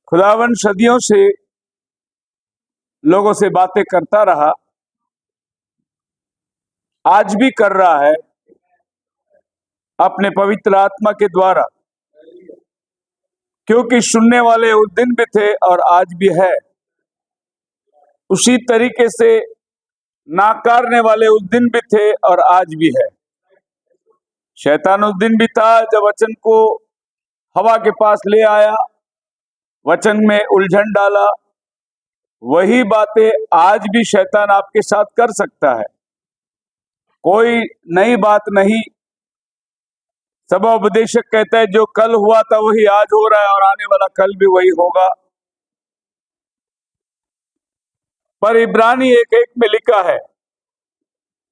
खुदावन सदियों से लोगों से बातें करता रहा, आज भी कर रहा है अपने पवित्र आत्मा के द्वारा, क्योंकि सुनने वाले उस दिन भी थे और आज भी है। उसी तरीके से नाकारने वाले उस दिन भी थे और आज भी है। शैतान उस दिन भी था जब वचन को हवा के पास ले आया, वचन में उलझन डाला। वही बातें आज भी शैतान आपके साथ कर सकता है। कोई नई बात नहीं। सभा उपदेशक कहता है जो कल हुआ था वही आज हो रहा है और आने वाला कल भी वही होगा। पर इब्रानी 1:1 में लिखा है,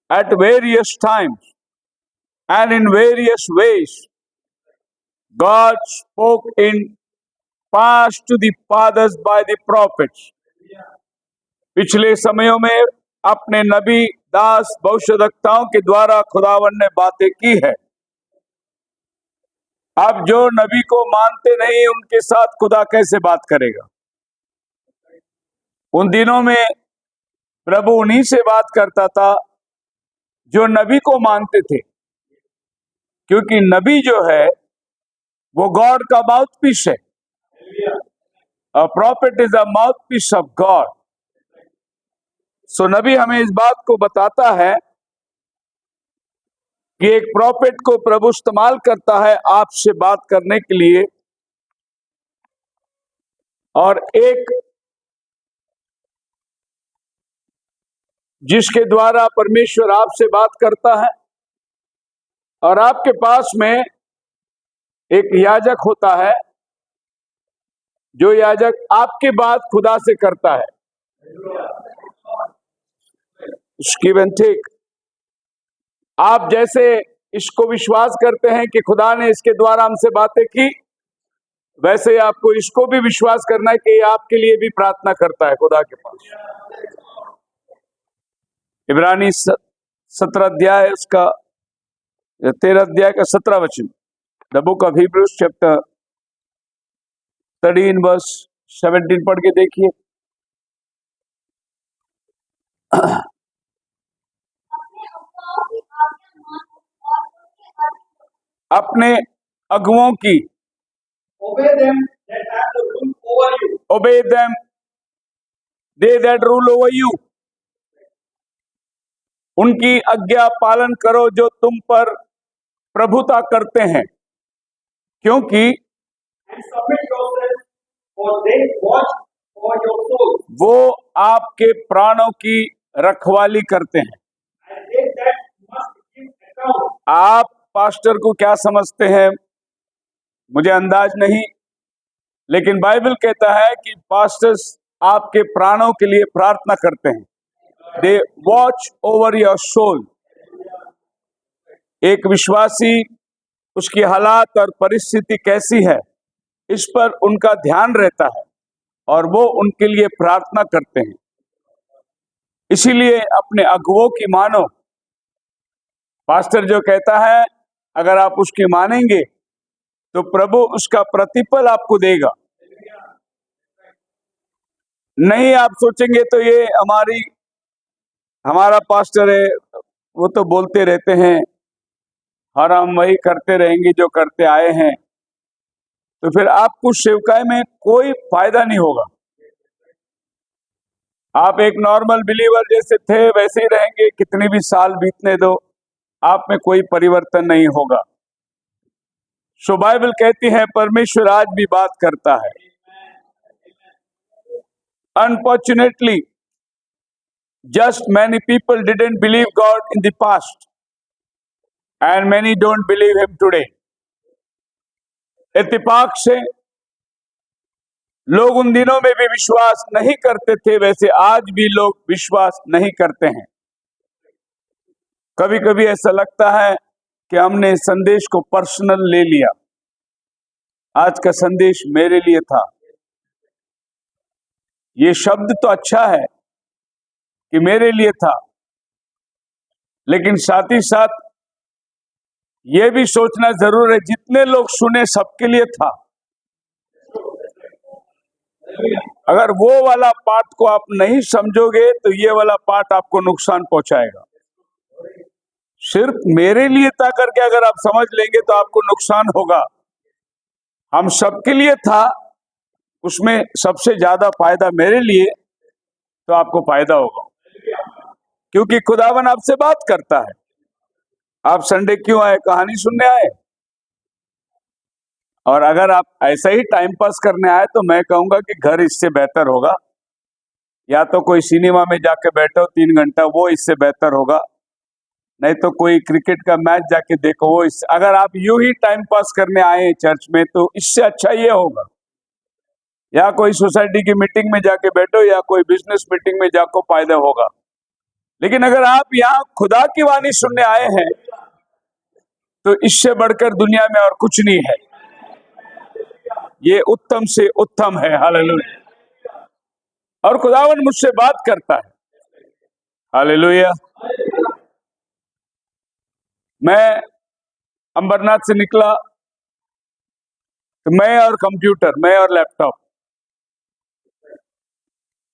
at various times and in various ways God spoke in past to the fathers by the prophets. पिछले समयों में अपने नबी, दास, भविष्यद्वक्ताओं के द्वारा खुदावन ने बातें की है। अब जो नबी को मानते नहीं उनके साथ खुदा कैसे बात करेगा? उन दिनों में प्रभु उन्हीं से बात करता था जो नबी को मानते थे, क्योंकि नबी जो है वो गॉड का माउथपीस है। A prophet is a mouthpiece of God. So नबी हमें इस बात को बताता है कि एक प्रॉफिट को प्रभु इस्तेमाल करता है आपसे बात करने के लिए, और एक जिसके द्वारा परमेश्वर आपसे बात करता है। और आपके पास में एक याजक होता है, जो याजक आपकी बात खुदा से करता है। Give and take. आप जैसे इसको विश्वास करते हैं कि खुदा ने इसके द्वारा हमसे बातें की, वैसे ही आपको इसको भी विश्वास करना है कि आपके लिए भी प्रार्थना करता है खुदा के पास। इब्रानी 17 अध्याय उसका 13 अध्याय का 17 वचन, the book of Hebrews chapter 13 verse 17 पढ़ के देखिए। अपने अगुओं की obey them that have the rule over you. obey them they that rule over you। उनकी आज्ञा पालन करो जो तुम पर प्रभुता करते हैं, क्योंकि And submit yourselves, for they watch for your souls. वो आपके प्राणों की रखवाली करते हैं। And they that must give account. आप पास्टर को क्या समझते हैं मुझे अंदाज नहीं, लेकिन बाइबल कहता है कि पास्टर्स आपके प्राणों के लिए प्रार्थना करते हैं। They watch over your soul. एक विश्वासी, उसकी हालात और परिस्थिति कैसी है इस पर उनका ध्यान रहता है और वो उनके लिए प्रार्थना करते हैं। इसीलिए अपने अगुओं की मानो। पास्टर जो कहता है अगर आप उसकी मानेंगे तो प्रभु उसका प्रतिफल आपको देगा। नहीं आप सोचेंगे तो ये हमारा पास्टर है, वो तो बोलते रहते हैं और हम वही करते रहेंगे जो करते आए हैं, तो फिर आपको सेवकाई में कोई फायदा नहीं होगा। आप एक नॉर्मल बिलीवर जैसे थे वैसे ही रहेंगे, कितने भी साल बीतने दो, आप में कोई परिवर्तन नहीं होगा। सो बाइबल कहती है परमेश्वर आज भी बात करता है। Unfortunately just many people didn't believe God in the past and many don't believe him today। इत्तेफाक से लोग उन दिनों में भी विश्वास नहीं करते थे, वैसे आज भी लोग विश्वास नहीं करते हैं। कभी कभी ऐसा लगता है कि हमने संदेश को पर्सनल ले लिया। आज का संदेश मेरे लिए था। ये शब्द तो अच्छा है कि मेरे लिए था, लेकिन साथ ही साथ ये भी सोचना जरूर है जितने लोग सुने सबके लिए था। अगर वो वाला पार्ट को आप नहीं समझोगे तो ये वाला पार्ट आपको नुकसान पहुंचाएगा। सिर्फ मेरे लिए था करके अगर आप समझ लेंगे तो आपको नुकसान होगा। हम सबके लिए था, उसमें सबसे ज्यादा फायदा मेरे लिए, तो आपको फायदा होगा, क्योंकि खुदावन आपसे बात करता है। आप संडे क्यों आए? कहानी सुनने आए? और अगर आप ऐसा ही टाइम पास करने आए तो मैं कहूंगा कि घर इससे बेहतर होगा। या तो कोई सिनेमा में जाके बैठो 3 घंटा, वो इससे बेहतर होगा। नहीं तो कोई क्रिकेट का मैच जाके देखो, वो इससे। अगर आप यूं ही टाइम पास करने आए हैं चर्च में तो इससे अच्छा ये होगा। या कोई सोसाइटी की मीटिंग में जाके बैठो या कोई बिजनेस मीटिंग में जाको फायदा होगा। लेकिन अगर आप यहाँ खुदा की वाणी सुनने आए हैं तो इससे बढ़कर दुनिया में और कुछ नहीं है। ये उत्तम से उत्तम है। हालेलुया। और खुदावन मुझसे बात करता है। हालेलुया। मैं अंबरनाथ से निकला तो मैं और कंप्यूटर, मैं और लैपटॉप,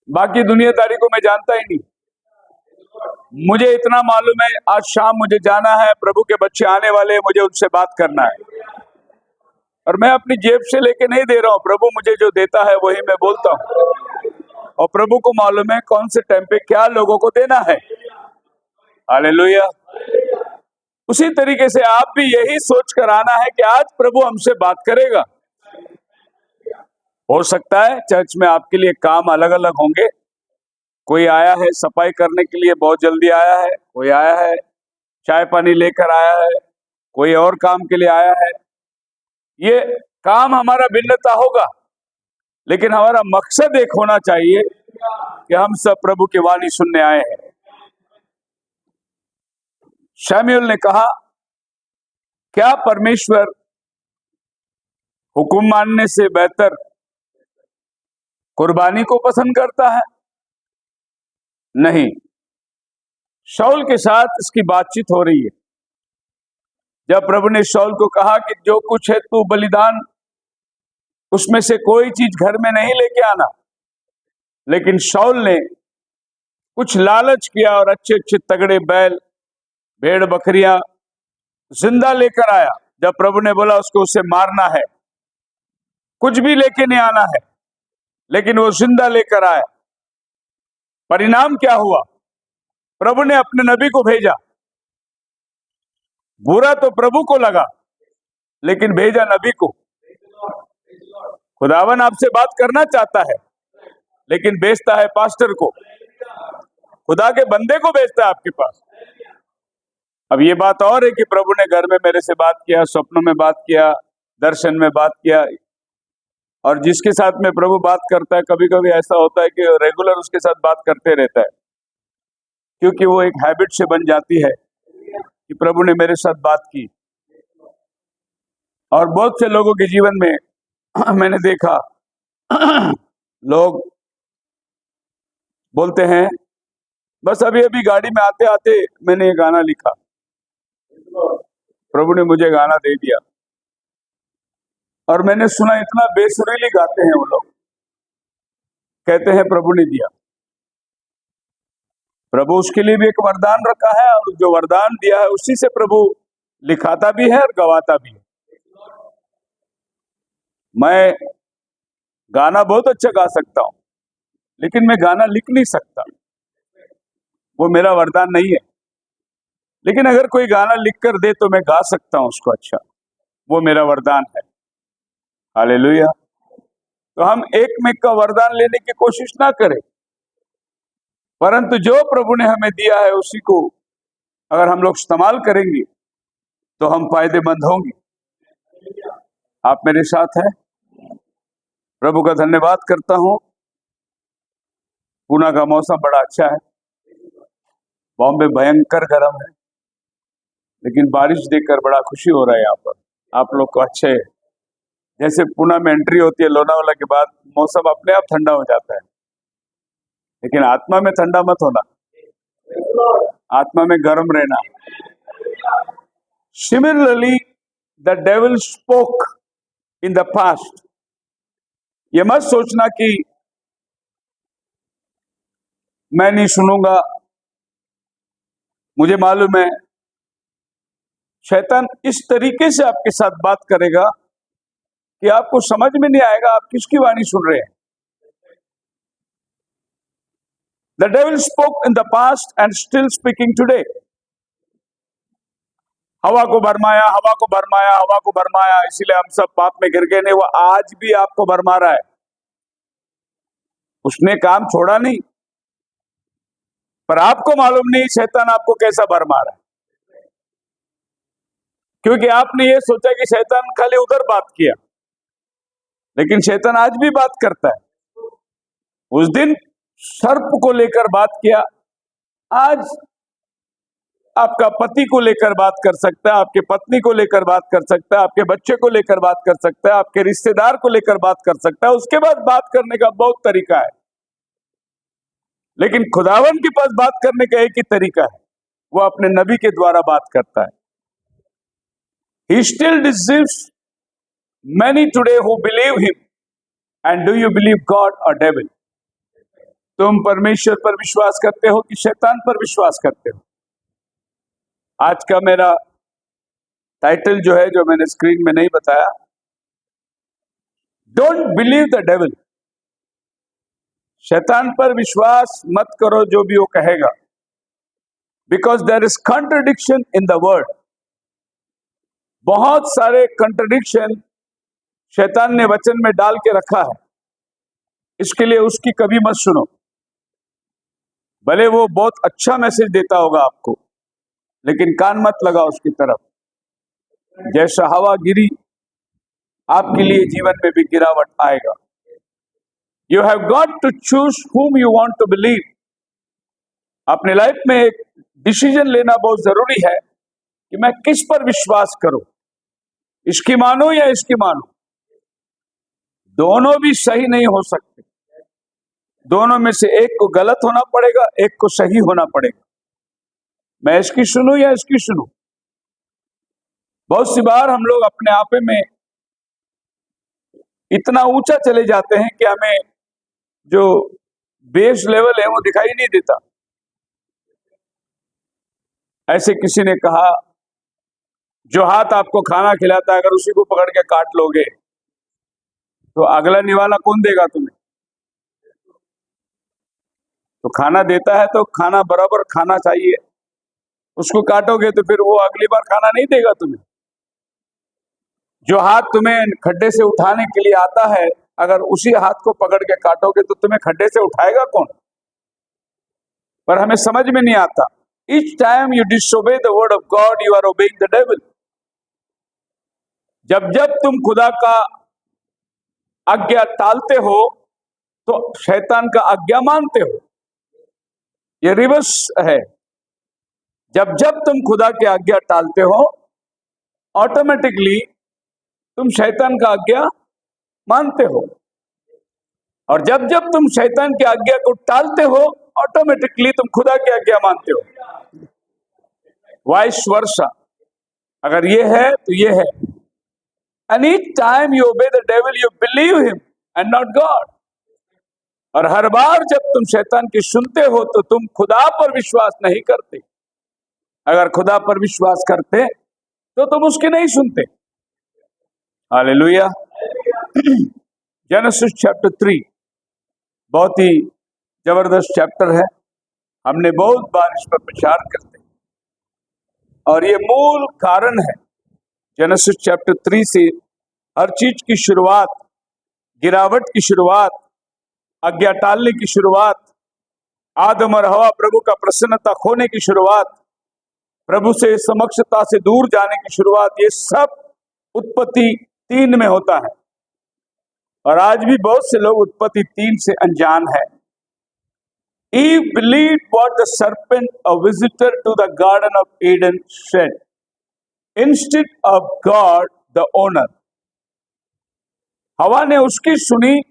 बाकी दुनियादारी को मैं जानता ही नहीं। मुझे इतना मालूम है आज शाम मुझे जाना है, प्रभु के बच्चे आने वाले हैं, मुझे उनसे बात करना है। और मैं अपनी जेब से लेके नहीं दे रहा हूँ, प्रभु मुझे जो देता है वही मैं बोलता हूँ। और प्रभु को मालूम है कौन से टाइम पे क्या लोगों को देना है। हालेलुया। उसी तरीके से आप भी यही सोच कर आना है कि आज प्रभु हमसे बात करेगा। हो सकता है चर्च में आपके लिए काम अलग अलग होंगे। कोई आया है सफाई करने के लिए, बहुत जल्दी आया है। कोई आया है चाय पानी लेकर आया है। कोई और काम के लिए आया है। ये काम हमारा भिन्नता होगा, लेकिन हमारा मकसद एक होना चाहिए कि हम सब प्रभु की वाणी सुनने आए हैं। शमूएल ने कहा, क्या परमेश्वर हुक्म मानने से बेहतर कुर्बानी को पसंद करता है? नहीं। शाऊल के साथ इसकी बातचीत हो रही है। जब प्रभु ने शाऊल को कहा कि जो कुछ है तू बलिदान, उसमें से कोई चीज घर में नहीं लेके आना, लेकिन शाऊल ने कुछ लालच किया और अच्छे अच्छे तगड़े बैल, भेड़, बकरियां जिंदा लेकर आया। जब प्रभु ने बोला उसको उसे मारना है, कुछ भी लेके नहीं आना है, लेकिन वो जिंदा लेकर आया। परिणाम क्या हुआ? प्रभु ने अपने नबी को भेजा। बुरा तो प्रभु को लगा, लेकिन भेजा नबी को। खुदावन आपसे बात करना चाहता है, लेकिन भेजता है पास्टर को, खुदा के बंदे को भेजता है आपके पास। अब ये बात और है कि प्रभु ने घर में मेरे से बात किया, स्वप्नों में बात किया, दर्शन में बात किया। और जिसके साथ में प्रभु बात करता है, कभी कभी ऐसा होता है कि रेगुलर उसके साथ बात करते रहता है, क्योंकि वो एक हैबिट से बन जाती है कि प्रभु ने मेरे साथ बात की। और बहुत से लोगों के जीवन में मैंने देखा, लोग बोलते हैं बस अभी अभी गाड़ी में आते आते मैंने ये गाना लिखा, प्रभु ने मुझे गाना दे दिया। और मैंने सुना इतना बेसुरीली गाते हैं वो लोग, कहते हैं प्रभु ने दिया। प्रभु उसके लिए भी एक वरदान रखा है, और जो वरदान दिया है उसी से प्रभु लिखाता भी है और गवाता भी है। मैं गाना बहुत अच्छा गा सकता हूं, लेकिन मैं गाना लिख नहीं सकता, वो मेरा वरदान नहीं है। लेकिन अगर कोई गाना लिख कर दे तो मैं गा सकता हूं उसको अच्छा, वो मेरा वरदान है। हालेलुया। तो हम एक में का वरदान लेने की कोशिश ना करें, परंतु जो प्रभु ने हमें दिया है उसी को अगर हम लोग इस्तेमाल करेंगे तो हम फायदेमंद होंगे। आप मेरे साथ हैं? प्रभु का धन्यवाद करता हूं। पुणे का मौसम बड़ा अच्छा है। बॉम्बे भयंकर गर्म है, लेकिन बारिश देखकर बड़ा खुशी हो रहा है। यहाँ पर आप लोग को अच्छे है। जैसे पुणे में एंट्री होती है लोनावाला के बाद, मौसम अपने आप ठंडा हो जाता है, लेकिन आत्मा में ठंडा मत होना, आत्मा में गर्म रहना। Similarly, the devil spoke in the past ये मत सोचना कि मैं नहीं सुनूंगा। मुझे मालूम है शैतान इस तरीके से आपके साथ बात करेगा कि आपको समझ में नहीं आएगा आप किसकी वाणी सुन रहे हैं। The devil spoke in the past and still speaking today. हवा को भरमाया, हवा को भरमाया, हवा को भरमाया, इसीलिए हम सब पाप में गिर गए। नहीं, वो आज भी आपको भरमा रहा है। उसने काम छोड़ा नहीं, पर आपको मालूम नहीं शैतान आपको कैसा भरमा रहा है, क्योंकि आपने ये सोचा कि शैतान खाली उधर बात किया, लेकिन शैतान आज भी बात करता है। उस दिन सर्प को लेकर बात किया, आज आपका पति को लेकर बात कर सकता है, आपके पत्नी को लेकर बात कर सकता है, आपके बच्चे को लेकर बात कर सकता है, आपके रिश्तेदार को लेकर बात कर सकता है। उसके बाद बात करने का बहुत तरीका है, लेकिन खुदावन के पास बात करने का एक ही तरीका है, वो अपने नबी के द्वारा बात करता है। He still deceives many today who believe him. And do you believe God or devil? तुम परमेश्वर पर विश्वास करते हो कि शैतान पर विश्वास करते हो? आज का मेरा टाइटल जो है, जो मैंने स्क्रीन में नहीं बताया, डोंट बिलीव द डेविल। शैतान पर विश्वास मत करो जो भी वो कहेगा, because there is contradiction in the word. बहुत सारे कॉन्ट्रडिक्शन शैतान ने वचन में डाल के रखा है, इसके लिए उसकी कभी मत सुनो। भले वो बहुत अच्छा मैसेज देता होगा आपको, लेकिन कान मत लगाओ उसकी तरफ। जैसा हवा गिरी, आपके लिए जीवन में भी गिरावट आएगा। You have got to choose whom you want to believe। अपने लाइफ में एक डिसीजन लेना बहुत जरूरी है कि मैं किस पर विश्वास करूं, इसकी मानो या इसकी मानो। दोनों भी सही नहीं हो सकते, दोनों में से एक को गलत होना पड़ेगा, एक को सही होना पड़ेगा। मैं इसकी सुनूं या इसकी सुनूं। बहुत सी बार हम लोग अपने आपे में इतना ऊंचा चले जाते हैं कि हमें जो बेस लेवल है वो दिखाई नहीं देता। ऐसे किसी ने कहा, जो हाथ आपको खाना खिलाता है अगर उसी को पकड़ के काट लोगे तो अगला निवाला कौन देगा तुम्हें? तो खाना देता है तो खाना बराबर खाना चाहिए, उसको काटोगे तो फिर वो अगली बार खाना नहीं देगा तुम्हें। जो हाथ तुम्हें खड्डे से उठाने के लिए आता है, अगर उसी हाथ को पकड़ के काटोगे तो तुम्हें खड्डे से उठाएगा कौन? पर हमें समझ में नहीं आता। Each time you disobey the word of God, you are obeying the devil। जब जब तुम खुदा का आज्ञा टालते हो तो शैतान का आज्ञा मानते हो। ये रिवर्स है। जब जब तुम खुदा की आज्ञा टालते हो, ऑटोमेटिकली तुम शैतान का आज्ञा मानते हो, और जब जब तुम शैतान की आज्ञा को टालते हो, ऑटोमेटिकली तुम खुदा की आज्ञा मानते हो। Vice versa. अगर ये है तो ये है। And each time you obey the devil, you believe him and not God। और हर बार जब तुम शैतान की सुनते हो तो तुम खुदा पर विश्वास नहीं करते। अगर खुदा पर विश्वास करते तो तुम उसकी नहीं सुनते। हालेलुया। जेनेसिस चैप्टर 3 बहुत ही जबरदस्त चैप्टर है। हमने बहुत बार इस पर प्रचार करते हैं, और ये मूल कारण है। जेनेसिस चैप्टर 3 से हर चीज की शुरुआत, गिरावट की शुरुआत, आज्ञा टालने की शुरुआत, आदम और हवा प्रभु का प्रसन्नता खोने की शुरुआत, प्रभु से समक्षता से दूर जाने की शुरुआत, ये सब उत्पत्ति 3 में होता है। और आज भी बहुत से लोग उत्पत्ति 3 से अनजान है। Eve believed what the serpent, a visitor to the Garden of Eden, said, instead of God, the owner। हवा ने उसकी सुनी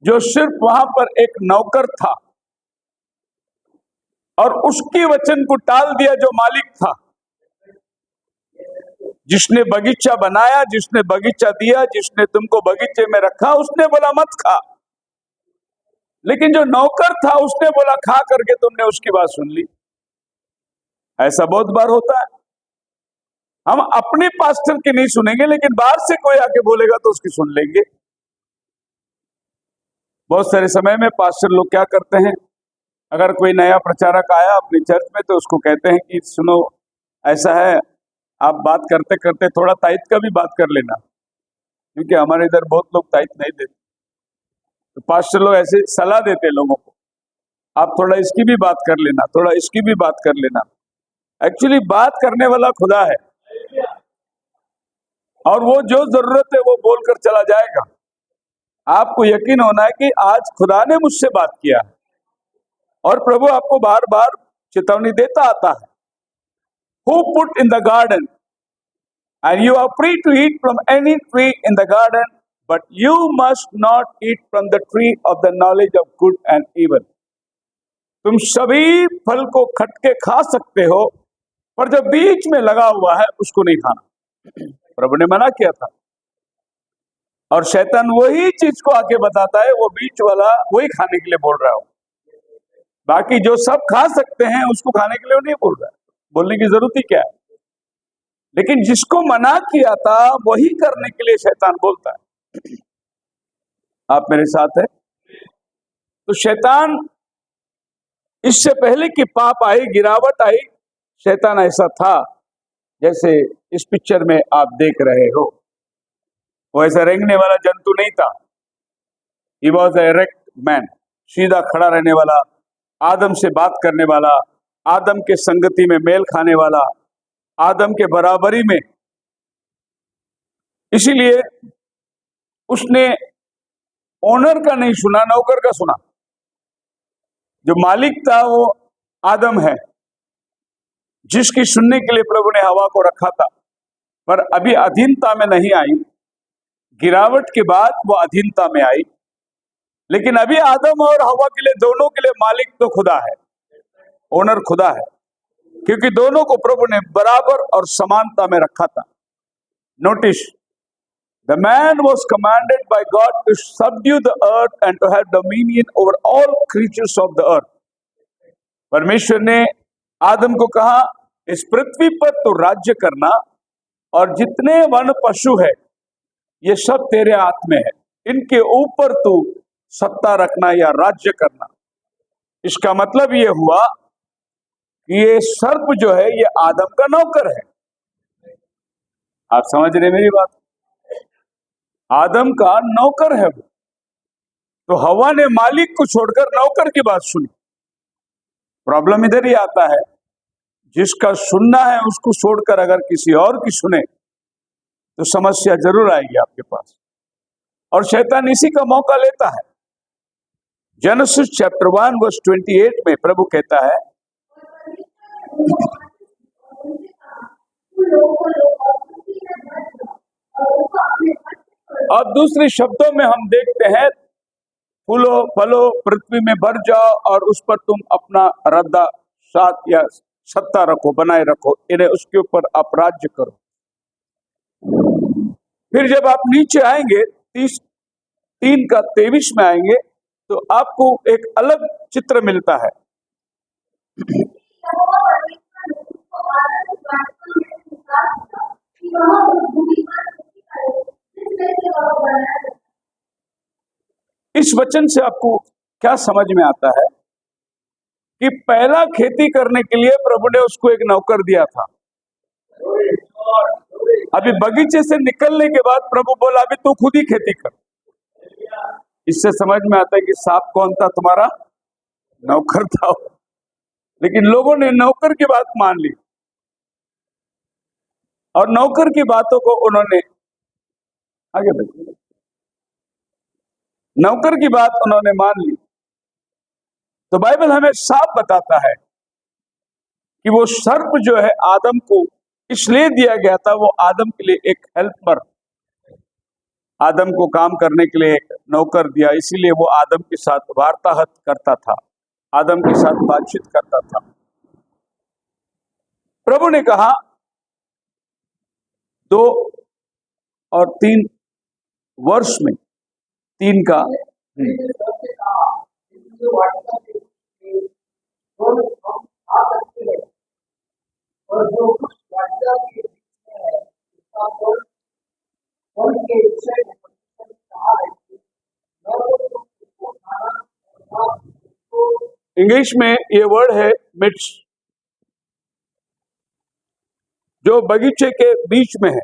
जो सिर्फ वहां पर एक नौकर था, और उसकी वचन को टाल दिया जो मालिक था। जिसने बगीचा बनाया, जिसने बगीचा दिया, जिसने तुमको बगीचे में रखा, उसने बोला मत खा। लेकिन जो नौकर था उसने बोला खा करके तुमने उसकी बात सुन ली। ऐसा बहुत बार होता है। हम अपने पास्टर की नहीं सुनेंगे, लेकिन बाहर से कोई आके बोलेगा तो उसकी सुन लेंगे। बहुत सारे समय में पास्टर लोग क्या करते हैं, अगर कोई नया प्रचारक आया अपनी चर्च में तो उसको कहते हैं कि सुनो, ऐसा है, आप बात करते करते थोड़ा ताइद का भी बात कर लेना, क्योंकि हमारे इधर बहुत लोग ताइद नहीं देते। तो पास्टर लोग ऐसे सलाह देते लोगों को, आप थोड़ा इसकी भी बात कर लेना, थोड़ा इसकी भी बात कर लेना। एक्चुअली बात करने वाला खुदा है, और वो जो जरूरत है वो बोलकर चला जाएगा। आपको यकीन होना है कि आज खुदा ने मुझसे बात किया है, और प्रभु आपको बार बार चेतावनी देता आता है। Who put in the garden, and you are free to eat from any tree in the garden, but you must not eat from the tree of the knowledge of good and evil. तुम सभी फल को खटके खा सकते हो, पर जो बीच में लगा हुआ है उसको नहीं खाना। प्रभु ने मना किया था, और शैतान वही चीज को आके बताता है, वो बीच वाला वही खाने के लिए बोल रहा हो। बाकी जो सब खा सकते हैं उसको खाने के लिए वो नहीं बोल रहा है, बोलने की जरूरत ही क्या है। लेकिन जिसको मना किया था वही करने के लिए शैतान बोलता है। आप मेरे साथ है? तो शैतान, इससे पहले कि पाप आई, गिरावट आई, शैतान ऐसा था जैसे इस पिक्चर में आप देख रहे हो। वो ऐसा रेंगने वाला जंतु नहीं था। He was a erect man, सीधा खड़ा रहने वाला, आदम से बात करने वाला, आदम के संगति में मेल खाने वाला, आदम के बराबरी में। इसीलिए उसने ओनर का नहीं सुना, नौकर का सुना। जो मालिक था वो आदम है, जिसकी सुनने के लिए प्रभु ने हवा को रखा था, पर अभी अधीनता में नहीं आई। गिरावट के बाद वो अधीनता में आई, लेकिन अभी आदम और हवा के लिए, दोनों के लिए मालिक तो खुदा है, ओनर खुदा है, क्योंकि दोनों को प्रभु ने बराबर और समानता में रखा था। Notice, the man was commanded by God to subdue the earth and to have dominion over all creatures of the earth. परमेश्वर ने आदम को कहा, इस पृथ्वी पर तो राज्य करना, और जितने वन पशु है ये सब तेरे हाथ में है, इनके ऊपर तू सत्ता रखना या राज्य करना। इसका मतलब ये हुआ कि ये सर्प जो है ये आदम का नौकर है। आप समझ रहे मेरी बात? आदम का नौकर है वो। तो हवा ने मालिक को छोड़कर नौकर की बात सुनी। प्रॉब्लम इधर ही आता है, जिसका सुनना है उसको छोड़कर अगर किसी और की सुने तो समस्या जरूर आएगी आपके पास, और शैतान इसी का मौका लेता है। जेनेसिस चैप्टर 1 वर्स 28 में प्रभु कहता है, और दूसरे शब्दों में हम देखते हैं, फूलो फलो पृथ्वी में भर जाओ और उस पर तुम अपना रद्दा साथ या सत्ता रखो, बनाए रखो, इन्हें उसके ऊपर आप राज्य करो। फिर जब आप नीचे आएंगे 3 का 23 में आएंगे तो आपको एक अलग चित्र मिलता है। इस वचन से आपको क्या समझ में आता है कि पहला खेती करने के लिए प्रभु ने उसको एक नौकर दिया था। अभी बगीचे से निकलने के बाद प्रभु बोला, अभी तू खुद ही खेती कर। इससे समझ में आता है कि सांप कौन था? तुम्हारा नौकर था। लेकिन लोगों ने नौकर की बात मान ली, और नौकर की बातों को उन्होंने आगे बढ़े, नौकर की बात उन्होंने मान ली। तो बाइबल हमें साफ बताता है कि वो सर्प जो है आदम को इसलिए दिया गया था, वो आदम के लिए एक हेल्पर, आदम को काम करने के लिए एक नौकर दिया, इसीलिए वो आदम के साथ वार्तालाप करता था, आदम के साथ बातचीत करता था। प्रभु ने कहा 2 और 3 वर्ष में 3 का जो वाटिका के और हम आ सकते हैं और जो कुछ वाटिका के बीच में है उसका फल के विषय में परमेश्वर ने कहा है कि न तो तुम उसको खाना और न उसको इंग्लिश में ये वर्ड है मिड्स, जो बगीचे के बीच में है।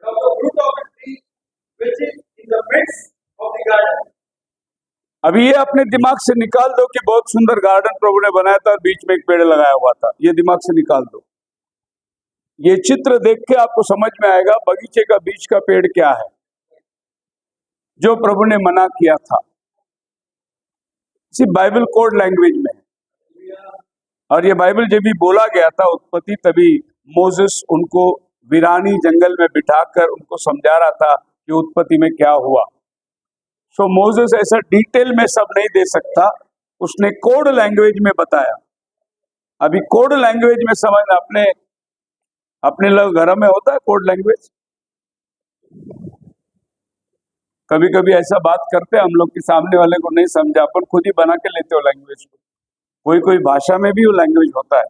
from the fruit of a tree which is in the midst of the garden. अभी ये अपने दिमाग से निकाल दो कि बहुत सुंदर गार्डन प्रभु ने बनाया था और बीच में एक पेड़ लगाया हुआ था। ये दिमाग से निकाल दो। ये चित्र देख के आपको समझ में आएगा बगीचे का बीच का पेड़ क्या है जो प्रभु ने मना किया था। इसी बाइबल कोड लैंग्वेज में है। और ये बाइबल जब भी बोला गया था उत्पत्ति, तभी मोसेस उनको वीरानी जंगल में बिठाकर उनको समझा रहा था कि उत्पत्ति में क्या हुआ। सो मोसेस ऐसा डिटेल में सब नहीं दे सकता, उसने कोड लैंग्वेज में बताया। अभी कोड लैंग्वेज में समझना अपने लोग घर में होता है कोड लैंग्वेज। कभी कभी ऐसा बात करते हैं हम लोग के सामने वाले को नहीं समझा, अपन खुद ही बना के लेते हो लैंग्वेज को। कोई कोई भाषा में भी वो लैंग्वेज होता है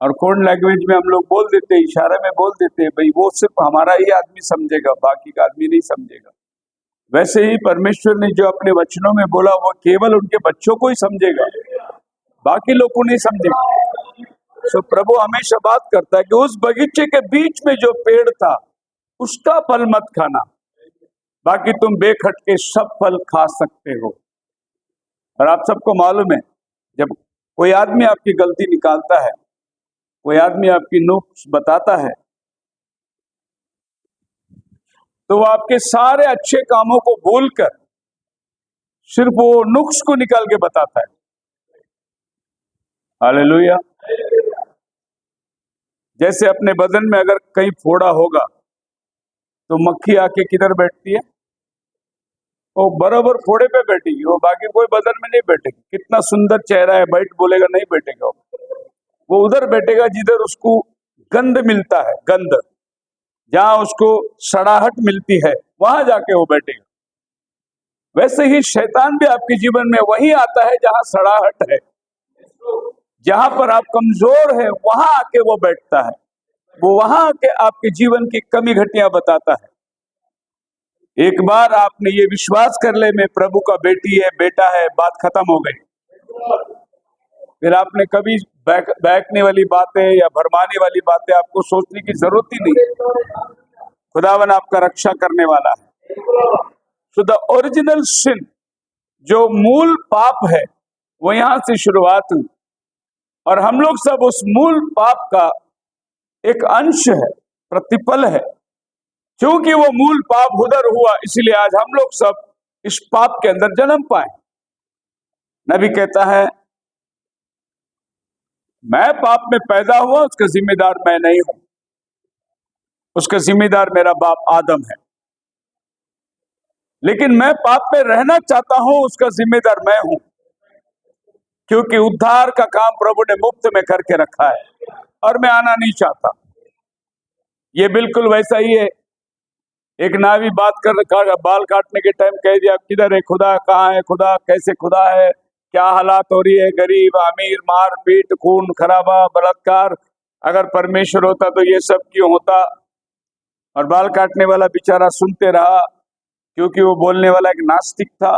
और कोड लैंग्वेज में हम लोग बोल देते हैं, इशारे में बोल देते हैं, भाई वो सिर्फ हमारा ही आदमी समझेगा, बाकी का आदमी नहीं समझेगा। वैसे ही परमेश्वर ने जो अपने वचनों में बोला वो केवल उनके बच्चों को ही समझेगा, बाकी लोग को नहीं समझेगा। सो प्रभु हमेशा बात करता है कि उस बगीचे के बीच में जो पेड़ था उसका फल मत खाना, बाकी तुम बेखटके सब फल खा सकते हो। और आप सबको मालूम है, जब कोई आदमी आपकी गलती निकालता है, कोई आदमी आपकी नुक्स बताता है, तो वो आपके सारे अच्छे कामों को भूलकर सिर्फ वो नुक्स को निकाल के बताता है। हालेलुया। जैसे अपने बदन में अगर कहीं फोड़ा होगा तो मक्खी आके किधर बैठती है? वो बराबर फोड़े पे बैठेगी, वो बाकी कोई बदन में नहीं बैठेगी। कितना सुंदर चेहरा है, बैठ बोलेगा नहीं बैठेगा, वो उधर बैठेगा जिधर उसको गंध मिलता है, गंध जहां उसको सड़ाहट मिलती है वहां जाके वो बैठेगा। वैसे ही शैतान भी आपके जीवन में वही आता है जहां सड़ाहट है, जहां पर आप कमजोर है वहां आके वो बैठता है। वो वहां आके आपके जीवन की कमी घटियां बताता है। एक बार आपने ये विश्वास कर ले मैं प्रभु का बेटी है, बेटा है, बात खत्म हो गई। फिर आपने कभी बहकने वाली बातें या भरमाने वाली बातें आपको सोचने की जरूरत ही नहीं। खुदावन आपका रक्षा करने वाला है। सो द ओरिजिनल सिन, जो मूल पाप है, वो यहां से शुरुआत हुई और हम लोग सब उस मूल पाप का एक अंश है, प्रतिपल है। क्योंकि वो मूल पाप उधर हुआ, इसलिए आज हम लोग सब इस पाप के अंदर जन्म पाए। नबी कहता है मैं पाप में पैदा हुआ, उसका जिम्मेदार मैं नहीं हूं, उसका जिम्मेदार मेरा बाप आदम है। लेकिन मैं पाप में रहना चाहता हूं, उसका जिम्मेदार मैं हूं, क्योंकि उद्धार का काम प्रभु ने मुफ्त में करके रखा है और मैं आना नहीं चाहता। ये बिल्कुल वैसा ही है, एक नावी बात कर बाल काटने के टाइम कह दिया किधर है खुदा, कहाँ है खुदा, कैसे खुदा है, क्या हालात हो रही है, गरीब अमीर, मार पीट, खून खराबा, बलात्कार। अगर परमेश्वर होता तो ये सब क्यों होता? और बाल काटने वाला बेचारा सुनते रहा, क्योंकि वो बोलने वाला एक नास्तिक था।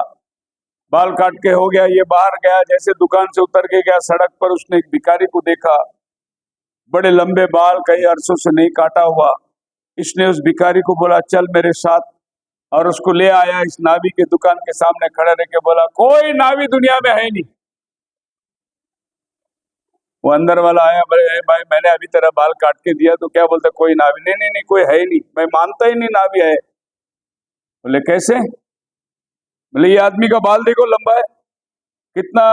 बाल काट के हो गया, ये बाहर गया, जैसे दुकान से उतर के गया, सड़क पर उसने एक भिखारी को देखा, बड़े लंबे बाल, कई अरसों से नहीं काटा हुआ। इसने उस भिखारी को बोला चल मेरे साथ, और उसको ले आया इस नावी के दुकान के सामने खड़ा रह के बोला कोई नावी दुनिया में है नहीं। वो अंदर वाला आया, बोले भाई मैंने अभी तेरा बाल काट के दिया, तो क्या बोलता कोई नावी? नहीं नहीं नहीं, कोई है ही नहीं, मैं मानता ही नहीं नावी है। बोले कैसे? बोले ये आदमी का बाल देखो लंबा है, कितना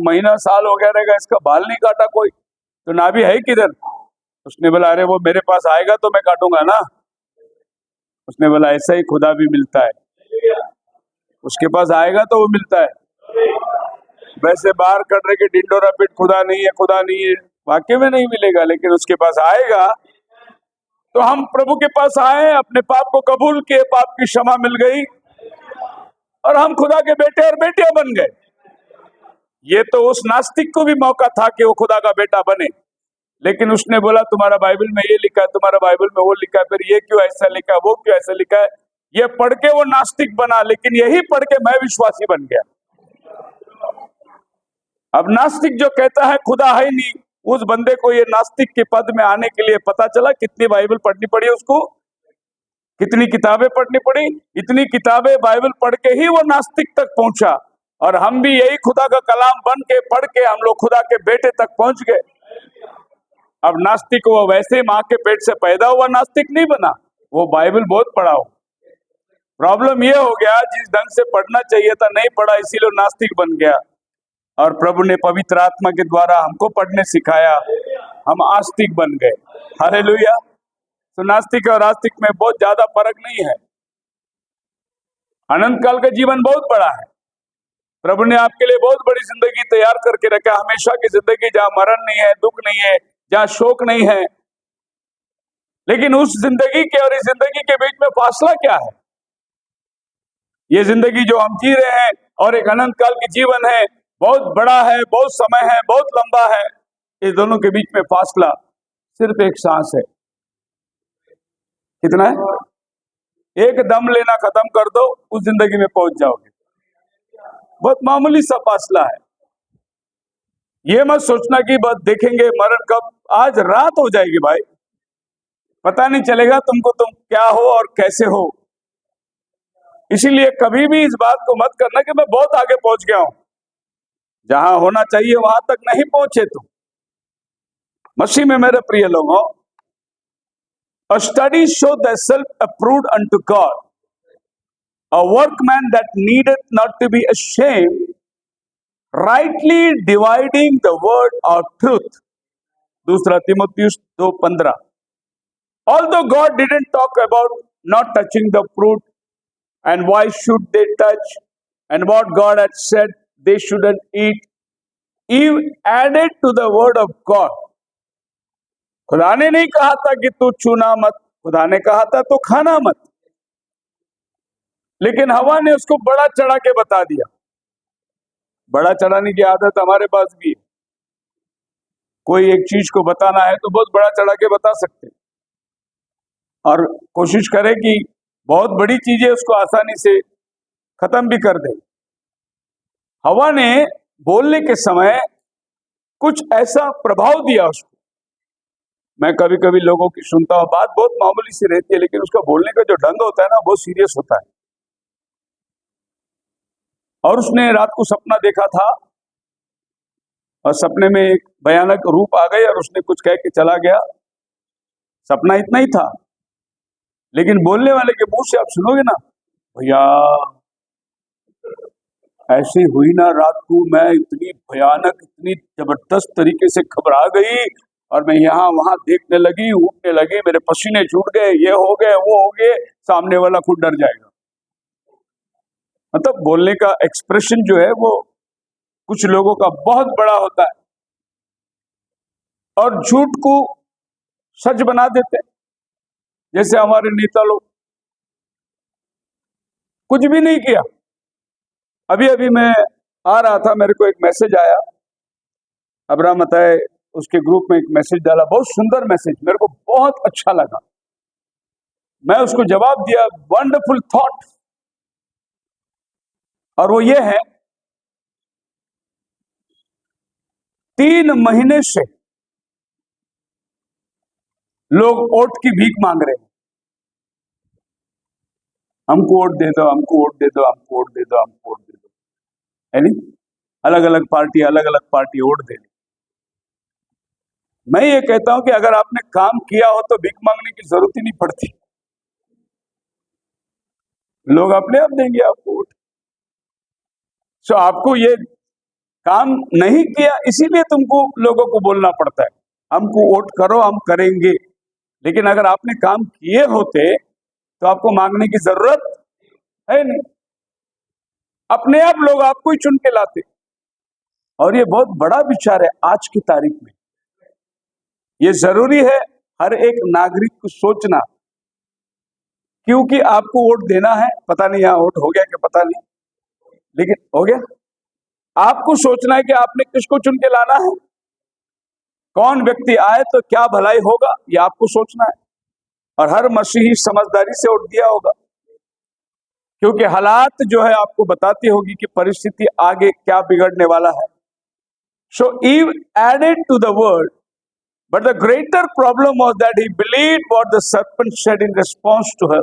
महीना साल हो गया रहेगा, इसका बाल नहीं काटा कोई, तो नावी है किधर? उसने बोला अरे वो मेरे पास आएगा तो मैं काटूंगा ना। उसने बोला ऐसा ही खुदा भी मिलता है, उसके पास आएगा तो वो मिलता है। वैसे बाहर कट रहे के डिंडोरा पीट खुदा नहीं है, खुदा नहीं है, वाकई में नहीं मिलेगा, लेकिन उसके पास आएगा तो हम प्रभु के पास आए, अपने पाप को कबूल किए, पाप की क्षमा मिल गई और हम खुदा के बेटे और बेटियां बन गए। ये तो उस नास्तिक को भी मौका था कि वो खुदा का बेटा बने, लेकिन उसने बोला तुम्हारा बाइबल में ये लिखा है, तुम्हारा बाइबल में वो लिखा है, फिर ये क्यों ऐसा लिखा है, वो क्यों ऐसा लिखा है। ये पढ़ के वो नास्तिक बना, लेकिन यही पढ़ के मैं विश्वासी बन गया। अब नास्तिक जो कहता है खुदा है ही नहीं, उस बंदे को ये नास्तिक के पद में आने के लिए पता चला कितनी बाइबल पढ़नी पड़ी उसको, कितनी किताबें पढ़नी पड़ी। इतनी किताबें बाइबल पढ़ के ही वो नास्तिक तक पहुंचा, और हम भी यही खुदा का कलाम बन के पढ़ के हम लोग खुदा के बेटे तक पहुंच गए। अब नास्तिक वो वैसे माँ के पेट से पैदा हुआ नास्तिक नहीं बना, वो बाइबल बहुत पढ़ा हो। प्रॉब्लम ये हो गया, जिस ढंग से पढ़ना चाहिए था नहीं पढ़ा, इसीलिए नास्तिक बन गया। और प्रभु ने पवित्र आत्मा के द्वारा हमको पढ़ने सिखाया, हम आस्तिक बन गए। हालेलुया। तो नास्तिक और आस्तिक में बहुत ज्यादा फर्क नहीं है। अनंत काल का जीवन बहुत बड़ा है। प्रभु ने आपके लिए बहुत बड़ी जिंदगी तैयार करके रखा, हमेशा की जिंदगी, जहां मरण नहीं है, दुख नहीं है, जहां शोक नहीं है। लेकिन उस जिंदगी के और इस जिंदगी के बीच में फासला क्या है? ये जिंदगी जो हम जी रहे हैं और एक अनंत काल की जीवन है, बहुत बड़ा है, बहुत समय है, बहुत लंबा है। इस दोनों के बीच में फासला सिर्फ एक सांस है। कितना है? एक दम लेना खत्म कर दो, उस जिंदगी में पहुंच जाओगे। बहुत मामूली सा फासला है। ये मत सोचना कि बस देखेंगे मरण कब, आज रात हो जाएगी भाई, पता नहीं चलेगा तुमको तुम क्या हो और कैसे हो। इसीलिए कभी भी इस बात को मत करना कि मैं बहुत आगे पहुंच गया हूं, जहां होना चाहिए वहां तक नहीं पहुंचे तुम। मसीह में मेरे प्रिय लोगों, a study show thyself approved unto God, a workman that needeth not to be ashamed, rightly dividing the word of truth. 2 Timotheus 2:15. Although God didn't talk about not touching the fruit and why should they touch and what God had said they shouldn't eat, Eve added to the word of God. खुदा ने नहीं कहा था कि तू छूना मत, खुदा ने कहा था तो खाना मत, लेकिन हवा ने उसको बड़ा चढ़ा के बता दिया। बड़ा चढ़ाने की आदत हमारे पास भी है। कोई एक चीज को बताना है तो बहुत बड़ा चढ़ा के बता सकते हैं, और कोशिश करें कि बहुत बड़ी चीजें उसको आसानी से खत्म भी कर दे। हवा ने बोलने के समय कुछ ऐसा प्रभाव दिया उसको। मैं कभी कभी लोगों की सुनता हूँ, बात बहुत मामूली सी रहती है, लेकिन उसका बोलने का जो ढंग होता है ना, बहुत सीरियस होता है। और उसने रात को सपना देखा था, और सपने में एक भयानक रूप आ गई और उसने कुछ कह के चला गया। सपना इतना ही था, लेकिन बोलने वाले के मुंह से आप सुनोगे ना, भैया ऐसी हुई ना रात को, मैं इतनी भयानक, इतनी जबरदस्त तरीके से घबरा गई, और मैं यहाँ वहां देखने लगी, उठने लगी, मेरे पसीने छूट गए, ये हो गए, वो हो गए। सामने वाला खुद डर जाएगा। मतलब बोलने का एक्सप्रेशन जो है वो कुछ लोगों का बहुत बड़ा होता है, और झूठ को सच बना देते हैं। जैसे हमारे नेता लोग कुछ भी नहीं किया। अभी अभी मैं आ रहा था, मेरे को एक मैसेज आया, अब्राहम अतय उसके ग्रुप में एक मैसेज डाला, बहुत सुंदर मैसेज, मेरे को बहुत अच्छा लगा। मैं उसको जवाब दिया, वंडरफुल थॉट। और वो ये है, 3 महीने से लोग वोट की भीख मांग रहे हैं। हमको वोट दे दो, हमको वोट दे दो, हमको वोट दे दो, हमको वोट दे दो, है नहीं? अलग अलग पार्टी वोट दे दी। मैं ये कहता हूं कि अगर आपने काम किया हो तो भीख मांगने की जरूरत ही नहीं पड़ती, लोग अपने आप देंगे आपको वोट। सो आपको ये काम नहीं किया, इसीलिए तुमको लोगों को बोलना पड़ता है, हमको वोट करो, हम करेंगे। लेकिन अगर आपने काम किए होते तो आपको मांगने की जरूरत है नहीं, अपने आप लोग आपको ही चुन के लाते। और ये बहुत बड़ा विचार है आज की तारीख में। ये जरूरी है हर एक नागरिक को सोचना, क्योंकि आपको वोट देना है, पता नहीं यहाँ वोट हो गया कि पता नहीं, लेकिन हो गया। आपको सोचना है कि आपने किसको चुन के लाना है, कौन व्यक्ति आए तो क्या भलाई होगा, ये आपको सोचना है। और हर मसीही समझदारी से वोट दिया होगा, क्योंकि हालात जो है आपको बताती होगी कि परिस्थिति आगे क्या बिगड़ने वाला है। So Eve added to the word, but the greater problem was that he believed what the serpent said in response to her.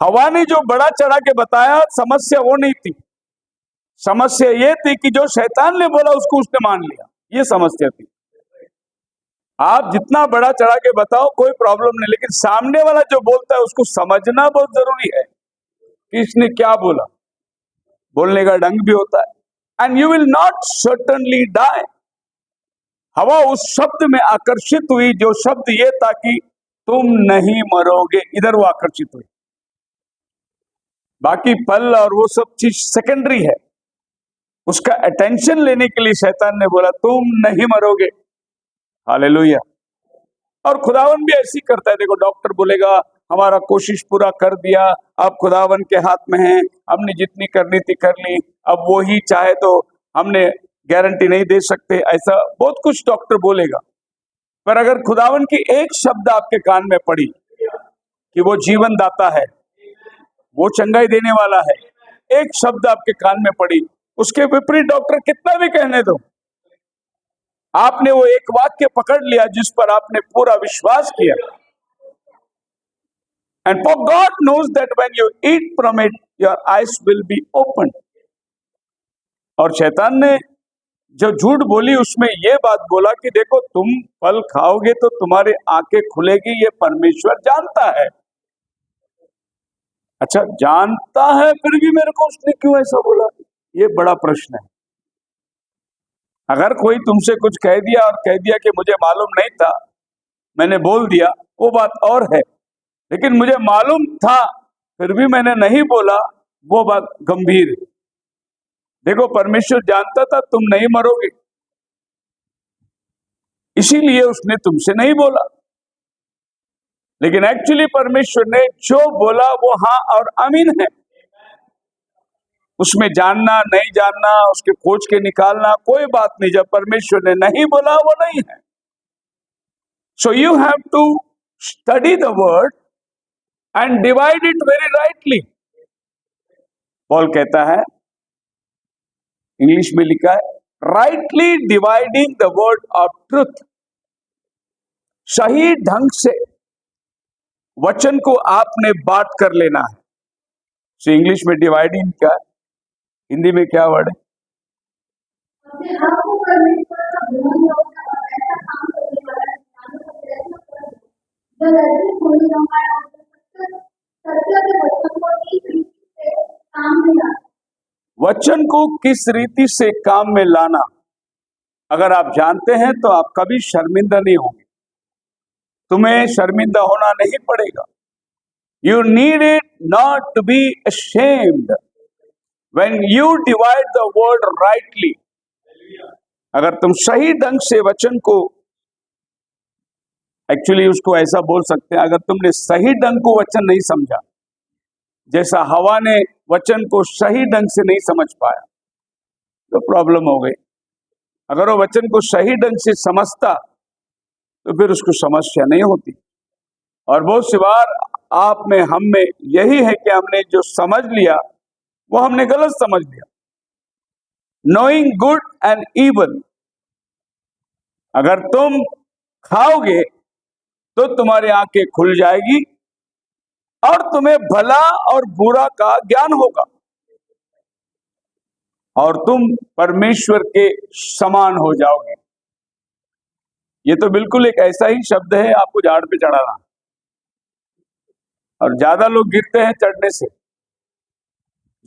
हवा ने जो बड़ा चढ़ा के बताया, समस्या वो नहीं थी, समस्या ये थी कि जो शैतान ने बोला उसको उसने मान लिया, ये समस्या थी। आप जितना बड़ा चढ़ा के बताओ कोई प्रॉब्लम नहीं, लेकिन सामने वाला जो बोलता है उसको समझना बहुत जरूरी है कि इसने क्या बोला। बोलने का ढंग भी होता है। And you will not certainly die. हवा उस शब्द में आकर्षित हुई जो शब्द ये था कि तुम नहीं मरोगे, इधर वो आकर्षित हुई। बाकी फल और वो सब चीज सेकेंडरी है, उसका अटेंशन लेने के लिए शैतान ने बोला तुम नहीं मरोगे। हालेलुया। और खुदावन भी ऐसी करता है। देखो, डॉक्टर बोलेगा हमारा कोशिश पूरा कर दिया, अब खुदावन के हाथ में है, हमने जितनी करनी थी कर ली, अब वो ही चाहे तो हमने गारंटी नहीं दे सकते, ऐसा बहुत कुछ डॉक्टर बोलेगा। पर अगर खुदावन की एक शब्द आपके कान में पड़ी कि वो जीवन दाता है, वो चंगाई देने वाला है, एक शब्द आपके कान में पड़ी, उसके विपरीत डॉक्टर कितना भी कहने दो, आपने वो एक वाक्य पकड़ लिया जिस पर आपने पूरा विश्वास किया। And for God knows that when you eat from it your eyes will be open. और शैतान ने जो झूठ बोली उसमें ये बात बोला कि देखो तुम फल खाओगे तो तुम्हारी आंखें खुलेगी, ये परमेश्वर जानता है। अच्छा, जानता है फिर भी मेरे को उसने क्यों ऐसा बोला, ये बड़ा प्रश्न है। अगर कोई तुमसे कुछ कह दिया और कह दिया कि मुझे मालूम नहीं था, मैंने बोल दिया, वो बात और है, लेकिन मुझे मालूम था फिर भी मैंने नहीं बोला, वो बात गंभीर है। देखो, परमेश्वर जानता था तुम नहीं मरोगे, इसीलिए उसने तुमसे नहीं बोला। लेकिन एक्चुअली परमेश्वर ने जो बोला वो हाँ और आमीन है। उसमें जानना नहीं जानना, उसके खोज के निकालना कोई बात नहीं। जब परमेश्वर ने नहीं बोला वो नहीं है। So you have to study the word and divide it very rightly. Paul कहता है, इंग्लिश में लिखा है, rightly dividing the word of truth. सही ढंग से वचन को आपने बांट कर लेना है। सो इंग्लिश में डिवाइडिंग क्या है, हिंदी में क्या वर्ड है? वचन को किस रीति से काम में लाना, अगर आप जानते हैं तो आप कभी शर्मिंदा नहीं होंगे, तुम्हें शर्मिंदा होना नहीं पड़ेगा। You need it not to be ashamed when you divide the word rightly। अगर तुम सही ढंग से वचन को, एक्चुअली उसको ऐसा बोल सकते हैं, अगर तुमने सही ढंग को वचन नहीं समझा, जैसा हवा ने वचन को सही ढंग से नहीं समझ पाया तो प्रॉब्लम हो गई। अगर वो वचन को सही ढंग से समझता तो फिर उसको समस्या नहीं होती। और बहुत सी बार आप में हम में यही है कि हमने जो समझ लिया वो हमने गलत समझ लिया। नोइंग गुड एंड इवल, अगर तुम खाओगे तो तुम्हारी आंखें खुल जाएगी और तुम्हें भला और बुरा का ज्ञान होगा और तुम परमेश्वर के समान हो जाओगे। ये तो बिल्कुल एक ऐसा ही शब्द है, आपको झाड़ पे चढ़ाना। और ज्यादा लोग गिरते हैं चढ़ने से।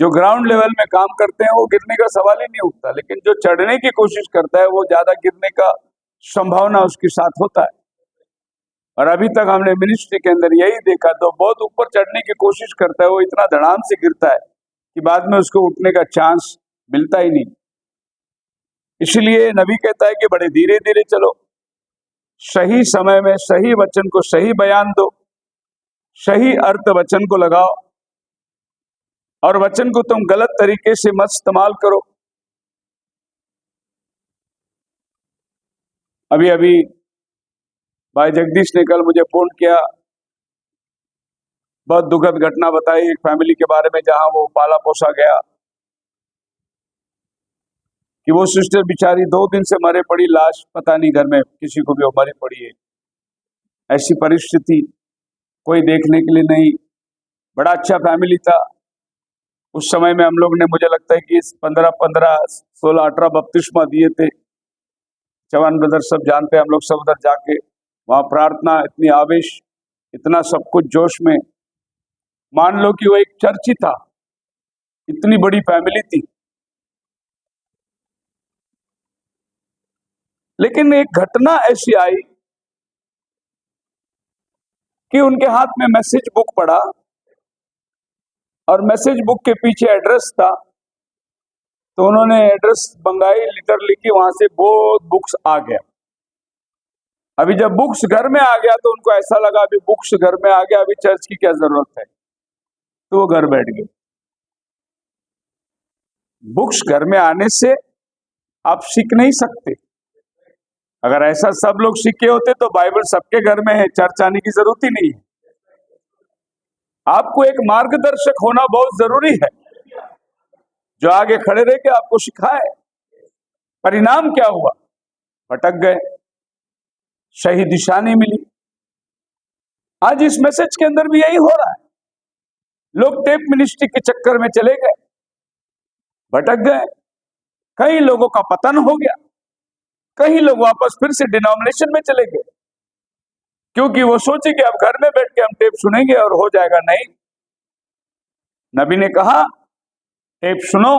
जो ग्राउंड लेवल में काम करते हैं वो गिरने का सवाल ही नहीं उठता, लेकिन जो चढ़ने की कोशिश करता है वो ज्यादा गिरने का संभावना उसके साथ होता है। और अभी तक हमने मिनिस्ट्री के अंदर यही देखा, तो बहुत ऊपर चढ़ने की कोशिश करता है वो इतना धड़ाम से गिरता है कि बाद में उसको उठने का चांस मिलता ही नहीं। इसलिए नबी कहता है कि बड़े धीरे धीरे चलो, सही समय में सही वचन को सही बयान दो, सही अर्थ वचन को लगाओ, और वचन को तुम गलत तरीके से मत इस्तेमाल करो। अभी अभी भाई जगदीश ने कल मुझे फोन किया, बहुत दुखद घटना बताई एक फैमिली के बारे में जहां वो पाला पोसा गया, कि वो सिस्टर बेचारी 2 दिन से मरे पड़ी, लाश पता नहीं घर में किसी को भी वो मरी पड़ी है। ऐसी परिस्थिति, कोई देखने के लिए नहीं। बड़ा अच्छा फैमिली था। उस समय में हम लोग ने, मुझे लगता है कि 15 16 18 बपतिस्मा दिए थे। चौहान ब्रदर सब जानते हैं, हम लोग सब उधर जाके वहां प्रार्थना, इतनी आवेश, इतना सब कुछ जोश में, मान लो कि वो एक चर्च ही था, इतनी बड़ी फैमिली थी। लेकिन एक घटना ऐसी आई कि उनके हाथ में मैसेज बुक पड़ा, और मैसेज बुक के पीछे एड्रेस था, तो उन्होंने एड्रेस मंगाई, लेटर लिखी, वहां से बहुत बुक्स आ गया। अभी जब बुक्स घर में आ गया तो उनको ऐसा लगा अभी बुक्स घर में आ गया, अभी चर्च की क्या जरूरत है, तो वो घर बैठ गए। बुक्स घर में आने से आप सीख नहीं सकते। अगर ऐसा सब लोग सीखे होते तो बाइबल सबके घर में है, चर्च आने की जरूरत ही नहीं है। आपको एक मार्गदर्शक होना बहुत जरूरी है, जो आगे खड़े रह के आपको सिखाए। परिणाम क्या हुआ? भटक गए, सही दिशा नहीं मिली। आज इस मैसेज के अंदर भी यही हो रहा है। लोग टेप मिनिस्ट्री के चक्कर में चले गए, भटक गए, कई लोगों का पतन हो गया, कई लोग वापस फिर से डिनोमिनेशन में चले गए, क्योंकि वो सोचे कि अब घर में बैठ के हम टेप सुनेंगे और हो जाएगा। नहीं, नबी ने कहा टेप सुनो।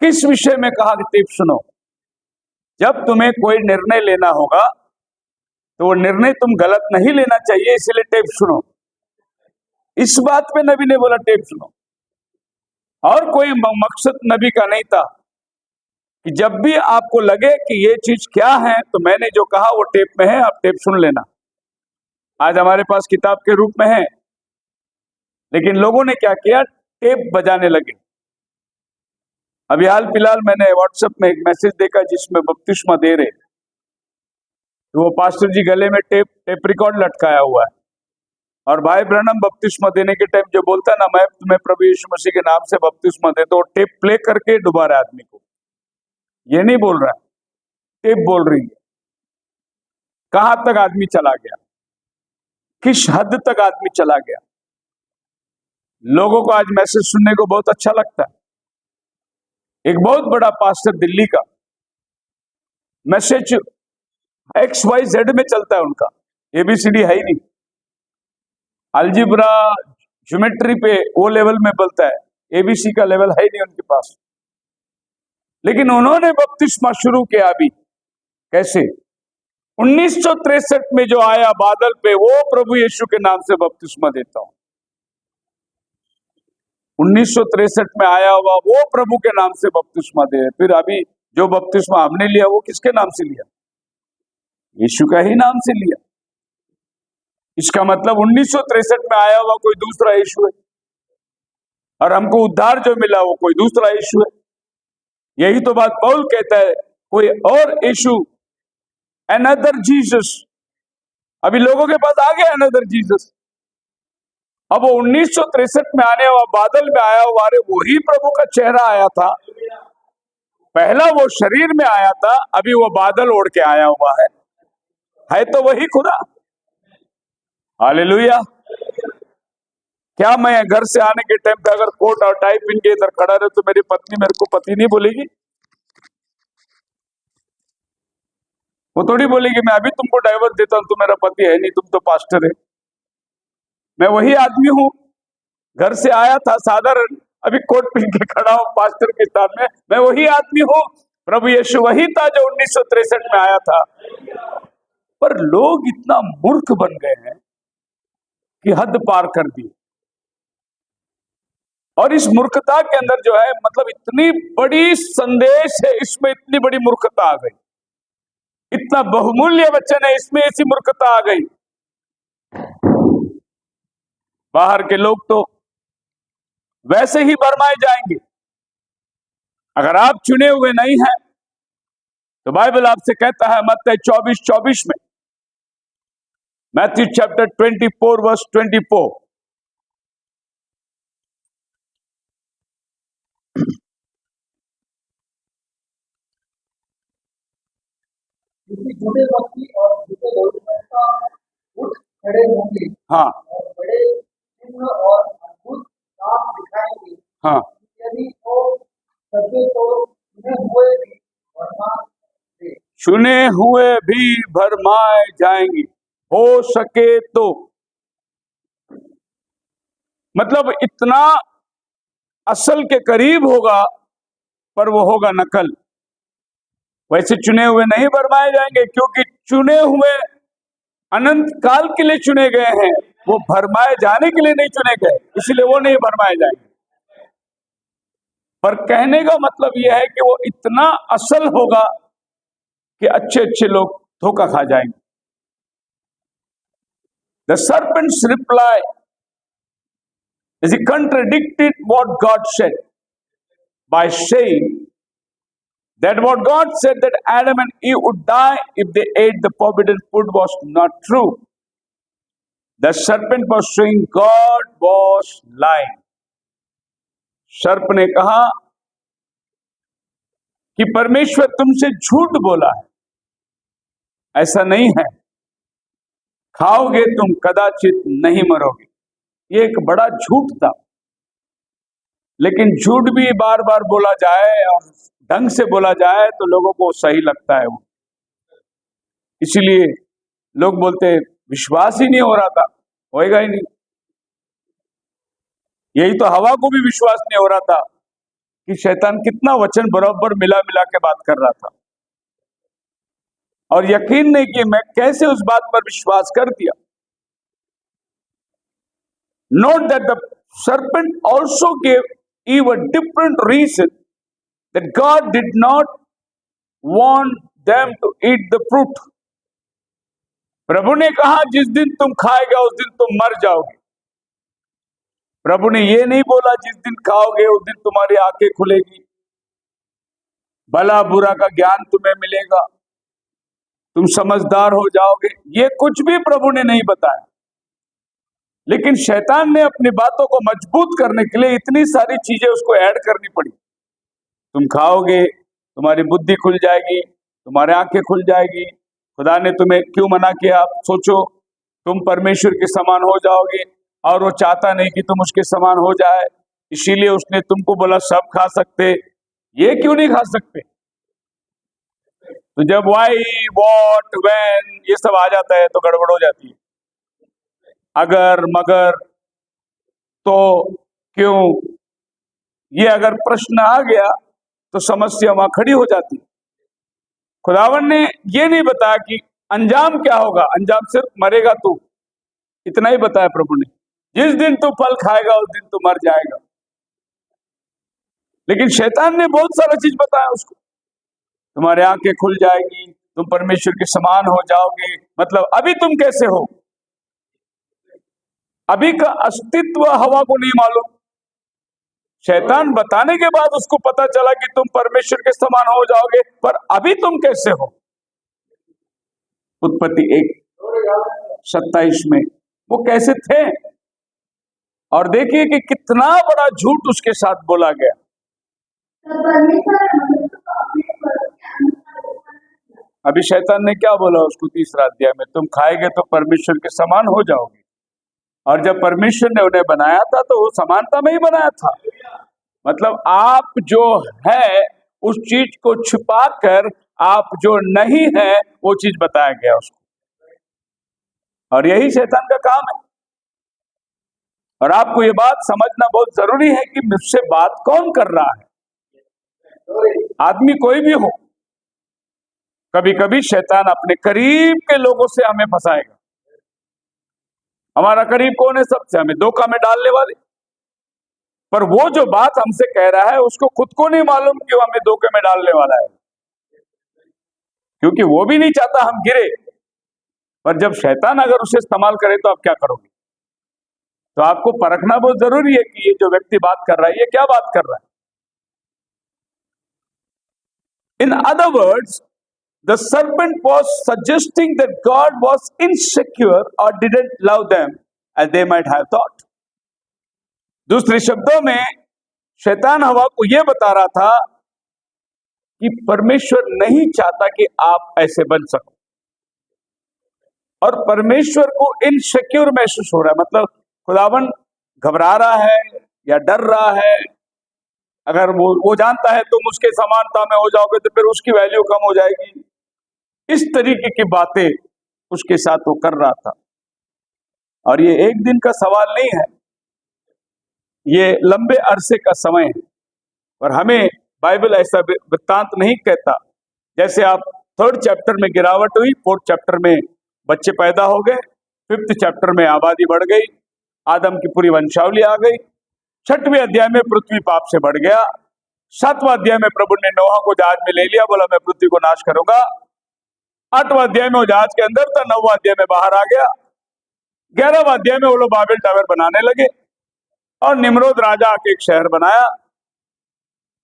किस विषय में कहा कि टेप सुनो? जब तुम्हें कोई निर्णय लेना होगा तो वो निर्णय तुम गलत नहीं लेना चाहिए, इसलिए टेप सुनो। इस बात पे नबी ने बोला टेप सुनो, और कोई मकसद नबी का नहीं था कि जब भी आपको लगे कि ये चीज क्या है, तो मैंने जो कहा वो टेप में है, आप टेप सुन लेना। आज हमारे पास किताब के रूप में है, लेकिन लोगों ने क्या किया, टेप बजाने लगे। अभी हाल फिलहाल मैंने व्हाट्सएप में एक मैसेज देखा जिसमें बपतिस्मा दे रहे, तो वो पास्टर जी गले में टेप रिकॉर्ड लटकाया हुआ है, और भाई ब्रनम बपतिस्मा देने के टाइम जो बोलता है ना, मैं तुम्हें प्रभु यीशु मसीह के नाम से बपतिस्मा दे, तो टेप प्ले करके डुबा रहा है आदमी को। ये नहीं बोल रहा है, टेप बोल रही है। कहां तक आदमी चला गया, किस हद तक आदमी चला गया। लोगों को आज मैसेज सुनने को बहुत अच्छा लगता है। एक बहुत बड़ा पास्टर दिल्ली का, मैसेज XYZ में चलता है उनका, ABCD है ही नहीं। अलजिब्रा ज्योमेट्री पे वो लेवल में बोलता है, ABC का लेवल है ही नहीं उनके पास। लेकिन उन्होंने बपतिस्मा शुरू किया। अभी कैसे? 1963 में जो आया बादल पे, वो प्रभु यीशु के नाम से बपतिस्मा देता हूं। 1963 में आया हुआ वो प्रभु के नाम से बपतिस्मा दे। फिर अभी जो बपतिस्मा हमने लिया वो किसके नाम से लिया? यीशु का ही नाम से लिया। इसका मतलब 1963 में आया हुआ कोई दूसरा यीशु है, और हमको उद्धार जो मिला वो कोई दूसरा यीशु है। यही तो बात पौल कहता है, कोई और यीशु, अनदर जीसस। अभी लोगों के पास आ गया अनदर जीसस। अब वो 1963 में आने हुआ बादल में आया हुआ, अरे वही प्रभु का चेहरा आया था। पहला वो शरीर में आया था, अभी वो बादल ओढ़ के आया हुआ है तो वही खुदा। हालेलुया। क्या मैं घर से आने के टाइम पे अगर कोट और टाई पहन के इधर खड़ा रहे तो मेरी पत्नी मेरे को पति नहीं बोलेगी? वो थोड़ी बोलेगी मैं अभी तुमको डाइवर्स देता हूं, तुम मेरा पति है नहीं, तुम तो पास्टर है। मैं वही आदमी हूं, घर से आया था साधारण, अभी कोट पहन के खड़ा हूं पास्टर के स्थान में। मैं वही आदमी हूं, प्रभु यीशु वही था जो 1963 में आया था। पर लोग इतना मूर्ख बन गए हैं कि हद पार कर दी। और इस मूर्खता के अंदर जो है, मतलब इतनी बड़ी संदेश है इसमें, इतनी बड़ी मूर्खता आ गई। इतना बहुमूल्य वचन है, इसमें ऐसी मूर्खता आ गई। बाहर के लोग तो वैसे ही भरमाए जाएंगे। अगर आप चुने हुए नहीं हैं तो बाइबल आपसे कहता है मत्ती 24:24 में, मैथ्यू चैप्टर 24 वर्स 24, क्योंकि झूठे भक्ति और झूठे भविष्यवक्ता उठ खड़े होंगे हाँ और बड़े चिन्ह और अद्भुत काम दिखाएंगे, हाँ, यदि वो सच्चे तो उन्हें हुए भी भरमा दे। चुने हुए भी भरमाए जाएंगे, हो सके तो। मतलब इतना असल के करीब होगा पर वो होगा नकल। वैसे चुने हुए नहीं भरमाए जाएंगे, क्योंकि चुने हुए अनंत काल के लिए चुने गए हैं, वो भरमाए जाने के लिए नहीं चुने गए, इसलिए वो नहीं भरमाए जाएंगे। पर कहने का मतलब यह है कि वो इतना असल होगा कि अच्छे अच्छे लोग धोखा खा जाएंगे। The serpent's reply is he contradicted what God said by saying that what God said that Adam and Eve would die if they ate the forbidden food was not true. The serpent was saying God was lying. सर्प ने कहा कि परमेश्वर तुमसे झूठ बोला है, ऐसा नहीं है, खाओगे तुम कदाचित नहीं मरोगे। ये एक बड़ा झूठ था, लेकिन झूठ भी बार बार बोला जाए और ढंग से बोला जाए तो लोगों को सही लगता है वो, इसीलिए लोग बोलते विश्वास ही नहीं हो रहा था, होएगा ही नहीं। यही तो हवा को भी विश्वास नहीं हो रहा था कि शैतान कितना वचन बराबर मिला मिला के बात कर रहा था, और यकीन नहीं कि मैं कैसे उस बात पर विश्वास कर दिया। Note that the serpent also gave Eve a different reason that God did not want them to eat the fruit. प्रभु ने कहा जिस दिन तुम खाएगा उस दिन तुम मर जाओगे। प्रभु ने ये नहीं बोला जिस दिन खाओगे उस दिन तुम्हारी आंखें खुलेगी, भला बुरा का ज्ञान तुम्हें मिलेगा, तुम समझदार हो जाओगे। ये कुछ भी प्रभु ने नहीं बताया, लेकिन शैतान ने अपनी बातों को मजबूत करने के लिए इतनी सारी चीजें उसको ऐड करनी पड़ी। तुम खाओगे, तुम्हारी बुद्धि खुल जाएगी, तुम्हारी आंखें खुल जाएगी, खुदा ने तुम्हें क्यों मना किया आप सोचो, तुम परमेश्वर के समान हो जाओगे, और वो चाहता नहीं कि तुम उसके समान हो जाए, इसीलिए उसने तुमको बोला सब खा सकते, ये क्यों नहीं खा सकते। तो जब वाई वॉट व्हेन ये सब आ जाता है तो गड़बड़ हो जाती है। अगर मगर तो क्यों, ये अगर प्रश्न आ गया तो समस्या वहां खड़ी हो जाती है। खुदावन ने ये नहीं बताया कि अंजाम क्या होगा, अंजाम सिर्फ मरेगा तू, इतना ही बताया प्रभु ने, जिस दिन तू फल खाएगा उस दिन तू मर जाएगा। लेकिन शैतान ने बहुत सारा चीज बताया उसको, तुम्हारे आंखें खुल जाएगी, तुम परमेश्वर के समान हो जाओगे। मतलब अभी तुम कैसे हो, अभी का अस्तित्व हवा को नहीं मालूम, शैतान बताने के बाद उसको पता चला कि तुम परमेश्वर के समान हो जाओगे, पर अभी तुम कैसे हो। उत्पत्ति 1:27 में वो कैसे थे, और देखिए कि कितना बड़ा झूठ उसके साथ बोला गया। अभी शैतान ने क्या बोला उसको 3रा अध्याय में, तुम खाएंगे तो परमेश्वर के समान हो जाओगे। और जब परमेश्वर ने उन्हें बनाया था तो वो समानता में ही बनाया था। मतलब आप जो है उस चीज को छुपाकर आप जो नहीं है वो चीज बताया गया उसको, और यही शैतान का काम है। और आपको ये बात समझना बहुत जरूरी है कि मुझसे बात कौन कर रहा है। आदमी कोई भी हो, कभी कभी शैतान अपने करीब के लोगों से हमें फंसाएगा। हमारा करीब कौन है, सबसे हमें धोखा में डालने वाले। पर वो जो बात हमसे कह रहा है उसको खुद को नहीं मालूम कि वो हमें धोखे में डालने वाला है। क्योंकि वो भी नहीं चाहता हम गिरे। पर जब शैतान अगर उसे इस्तेमाल करे तो आप क्या करोगे? तो आपको परखना बहुत जरूरी है कि ये जो व्यक्ति बात कर रहा है ये क्या बात कर रहा है। In other words, the serpent was suggesting that God was insecure or didn't love them as they might have thought. दूसरे शब्दों में शैतान हवा को यह बता रहा था कि परमेश्वर नहीं चाहता कि आप ऐसे बन सको, और परमेश्वर को इनसिक्योर महसूस हो रहा है, मतलब खुदावन घबरा रहा है या डर रहा है। अगर वो जानता है तुम उसके समानता में हो जाओगे तो फिर उसकी वैल्यू कम हो जाएगी। इस तरीके की बातें उसके साथ वो कर रहा था। और ये एक दिन का सवाल नहीं है, ये लंबे अरसे का समय है। और हमें बाइबल ऐसा वृत्तांत नहीं कहता। जैसे आप 3rd चैप्टर में गिरावट हुई, 4th चैप्टर में बच्चे पैदा हो गए, 5th चैप्टर में आबादी बढ़ गई, आदम की पूरी वंशावली आ गई, 6वें अध्याय में पृथ्वी पाप से बढ़ गया, 7वां अध्याय में प्रभु ने नोहा को जहाज में ले लिया, बोला मैं पृथ्वी को नाश करूंगा। 8वां अध्याय में वो जहाज के अंदर था, 9वां अध्याय में बाहर आ गया, 11वां अध्याय में वो लोग बाबेल टावर बनाने लगे और निम्रोद राजा आके एक शहर बनाया।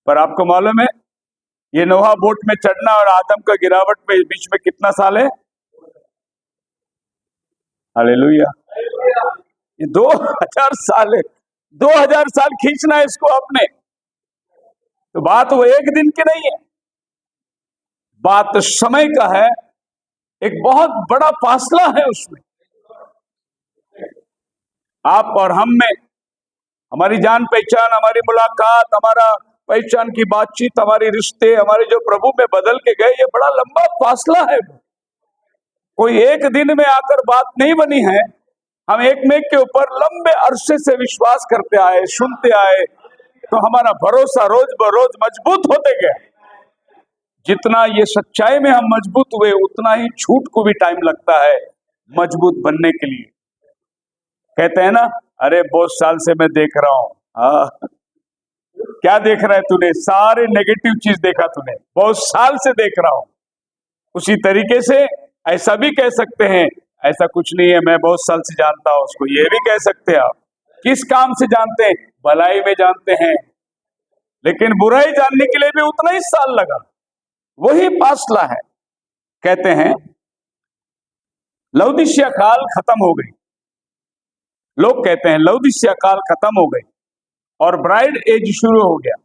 पर आपको मालूम है ये नोहा बोट में चढ़ना और आदम का गिरावट में बीच में कितना साल है? हालेलुया, ये 2000 साल है। 2000 साल खींचना है इसको आपने। तो बात वो एक दिन की नहीं है, बात समय का है। एक बहुत बड़ा फासला है उसमें। आप और हम में, हमारी जान पहचान, हमारी मुलाकात, हमारा पहचान की बातचीत, हमारे रिश्ते, हमारे जो प्रभु में बदल के गए, ये बड़ा लंबा फासला है। कोई एक दिन में आकर बात नहीं बनी है। हम एक में के ऊपर लंबे अरसे से विश्वास करते आए, सुनते आए, तो हमारा भरोसा रोज बरोज मजबूत होते गया। जितना ये सच्चाई में हम मजबूत हुए, उतना ही झूठ को भी टाइम लगता है मजबूत बनने के लिए। कहते हैं ना, अरे बहुत साल से मैं देख रहा हूं। क्या देख रहा है तूने? सारे नेगेटिव चीज देखा तूने, बहुत साल से देख रहा हूं। उसी तरीके से ऐसा भी कह सकते हैं, ऐसा कुछ नहीं है, मैं बहुत साल से जानता हूं उसको, ये भी कह सकते हैं आप। किस काम से जानते हैं? भलाई में जानते हैं, लेकिन बुराई जानने के लिए भी उतना ही साल लगा। वही फासला है। कहते हैं लौदीसिया काल खत्म हो गई। लोग कहते हैं लौदीसिया काल खत्म हो गई और ब्राइड एज शुरू हो गया।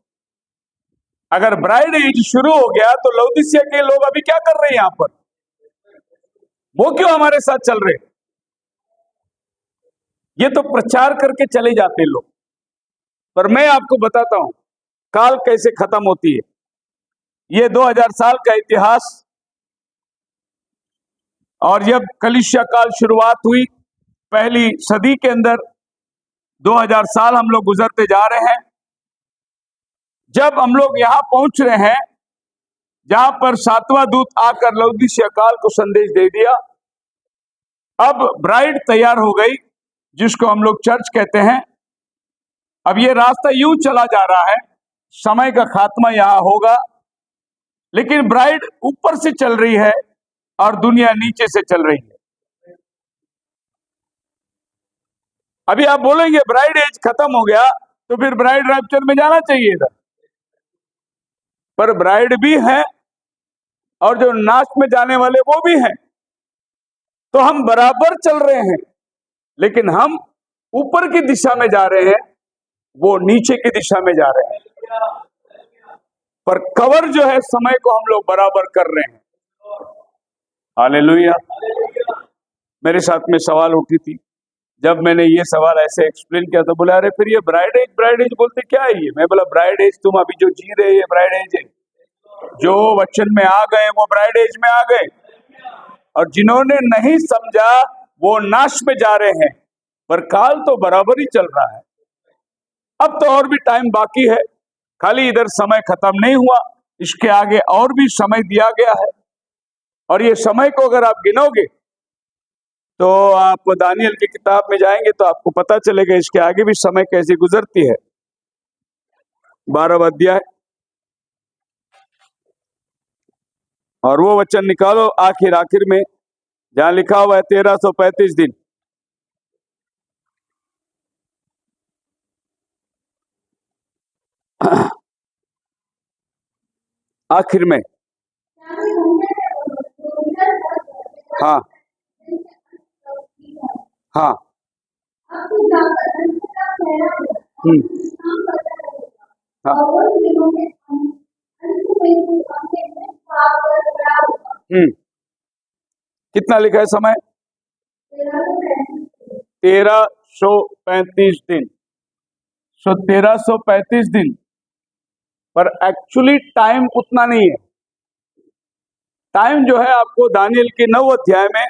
अगर ब्राइड एज शुरू हो गया तो लौदीसिया के लोग अभी क्या कर रहे हैं यहां पर? वो क्यों हमारे साथ चल रहे? ये तो प्रचार करके चले जाते लोग। पर मैं आपको बताता हूं काल कैसे खत्म होती है। ये 2000 साल का इतिहास, और जब कलीसिया काल शुरुआत हुई, पहली सदी के अंदर 2000 साल हम लोग गुजरते जा रहे हैं। जब हम लोग यहां पहुंच रहे हैं जहां पर 7वां दूत आकर लौदीसिया काल को संदेश दे दिया, अब ब्राइड तैयार हो गई, जिसको हम लोग चर्च कहते हैं। अब ये रास्ता यूं चला जा रहा है, समय का खात्मा यहां होगा, लेकिन ब्राइड ऊपर से चल रही है और दुनिया नीचे से चल रही है। अभी आप बोलेंगे ब्राइड एज खत्म हो गया तो फिर ब्राइड रैप्चर में जाना चाहिए था, पर ब्राइड भी है और जो नाश में जाने वाले वो भी हैं। तो हम बराबर चल रहे हैं, लेकिन हम ऊपर की दिशा में जा रहे हैं, वो नीचे की दिशा में जा रहे हैं। पर कवर जो है समय को हम लोग बराबर कर रहे हैं। हालेलुया। मेरे साथ में सवाल उठी थी, जब मैंने ये सवाल ऐसे एक्सप्लेन किया तो बोला अरे फिर ये ब्राइड एज बोलते क्या है ये? मैं बोला ब्राइड एज तुम अभी जो जी रहे ये ब्राइड एज है। जो वचन में आ गए वो ब्राइड एज में आ गए, और जिन्होंने नहीं समझा वो नाश में जा रहे हैं। पर काल तो बराबर ही चल रहा है। अब तो और भी टाइम बाकी है, खाली इधर समय खत्म नहीं हुआ, इसके आगे और भी समय दिया गया है। और ये समय को अगर आप गिनोगे तो आप दानियल की किताब में जाएंगे तो आपको पता चलेगा इसके आगे भी समय कैसे गुजरती है। 12वां अध्याय और वो वचन निकालो आखिर में जहां लिखा हुआ है 1335 दिन। आखिर में, हाँ हाँ, हाँ, कितना लिखा है समय? 1335 दिन। 1335 दिन, पर एक्चुअली टाइम उतना नहीं है। टाइम जो है आपको दानियल के 9 अध्याय में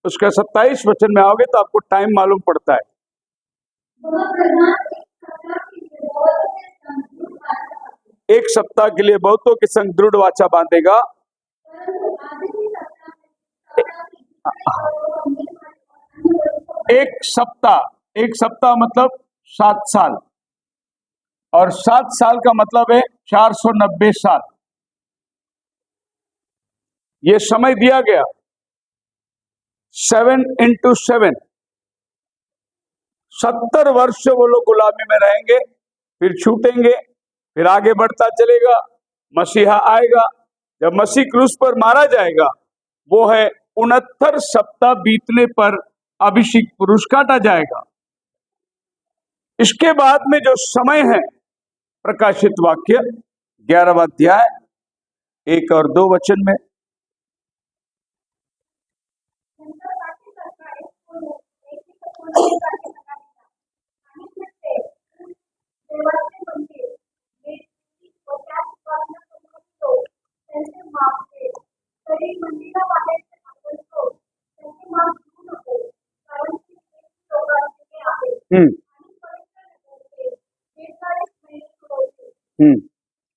उसका 27 वचन में आओगे तो आपको टाइम मालूम पड़ता है। एक सप्ताह के लिए बहुतों के संग दृढ़ वाचा बांधेगा। एक सप्ताह मतलब 7 साल, और 7 साल का मतलब है 490 साल। ये समय दिया गया 7 into 7, 70 वर्ष वो लोग गुलामी में रहेंगे, फिर छूटेंगे, फिर आगे बढ़ता चलेगा। मसीहा आएगा, जब मसीह क्रूस पर मारा जाएगा, वो है 69 सप्ताह बीतने पर अभिषेक पुरुष काटा जाएगा। इसके बाद में जो समय है, प्रकाशित वाक्य 11वां अध्याय 1 और 2 वचन में,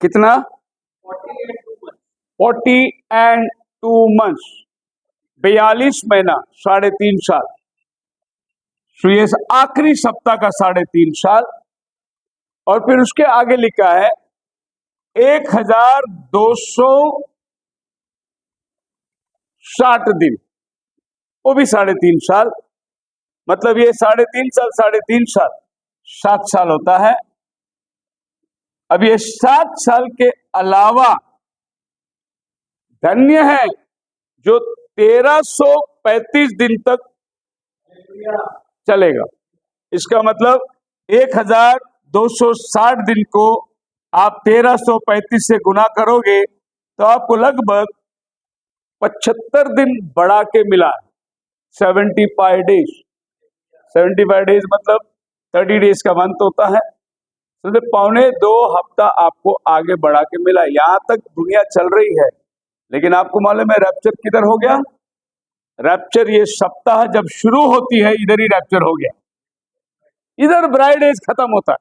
कितना? 42 months, 42 महीना, 3.5 साल। तो ये आखिरी सप्ताह का 3.5 साल। और फिर उसके आगे लिखा है 1260 दिन, वो भी 3.5 साल। मतलब ये 3.5 साल, 3.5 साल, 7 साल होता है। अब ये 7 साल के अलावा धन्य है जो 1335 दिन तक चलेगा। इसका मतलब 1260 दिन को आप 1335 से गुना करोगे तो आपको लगभग 75 दिन बढ़ा के मिला, 75 डेज। 75 डेज मतलब 30 डेज का मंथ होता है। तो 1.25 हफ्ता आपको आगे बढ़ा के मिला। यहां तक दुनिया चल रही है, लेकिन आपको मालूम है रैप्चर किधर हो गया? रैप्चर ये सप्ताह जब शुरू होती है, इधर ही रैप्चर हो गया, इधर ब्राइड एज खत्म होता है।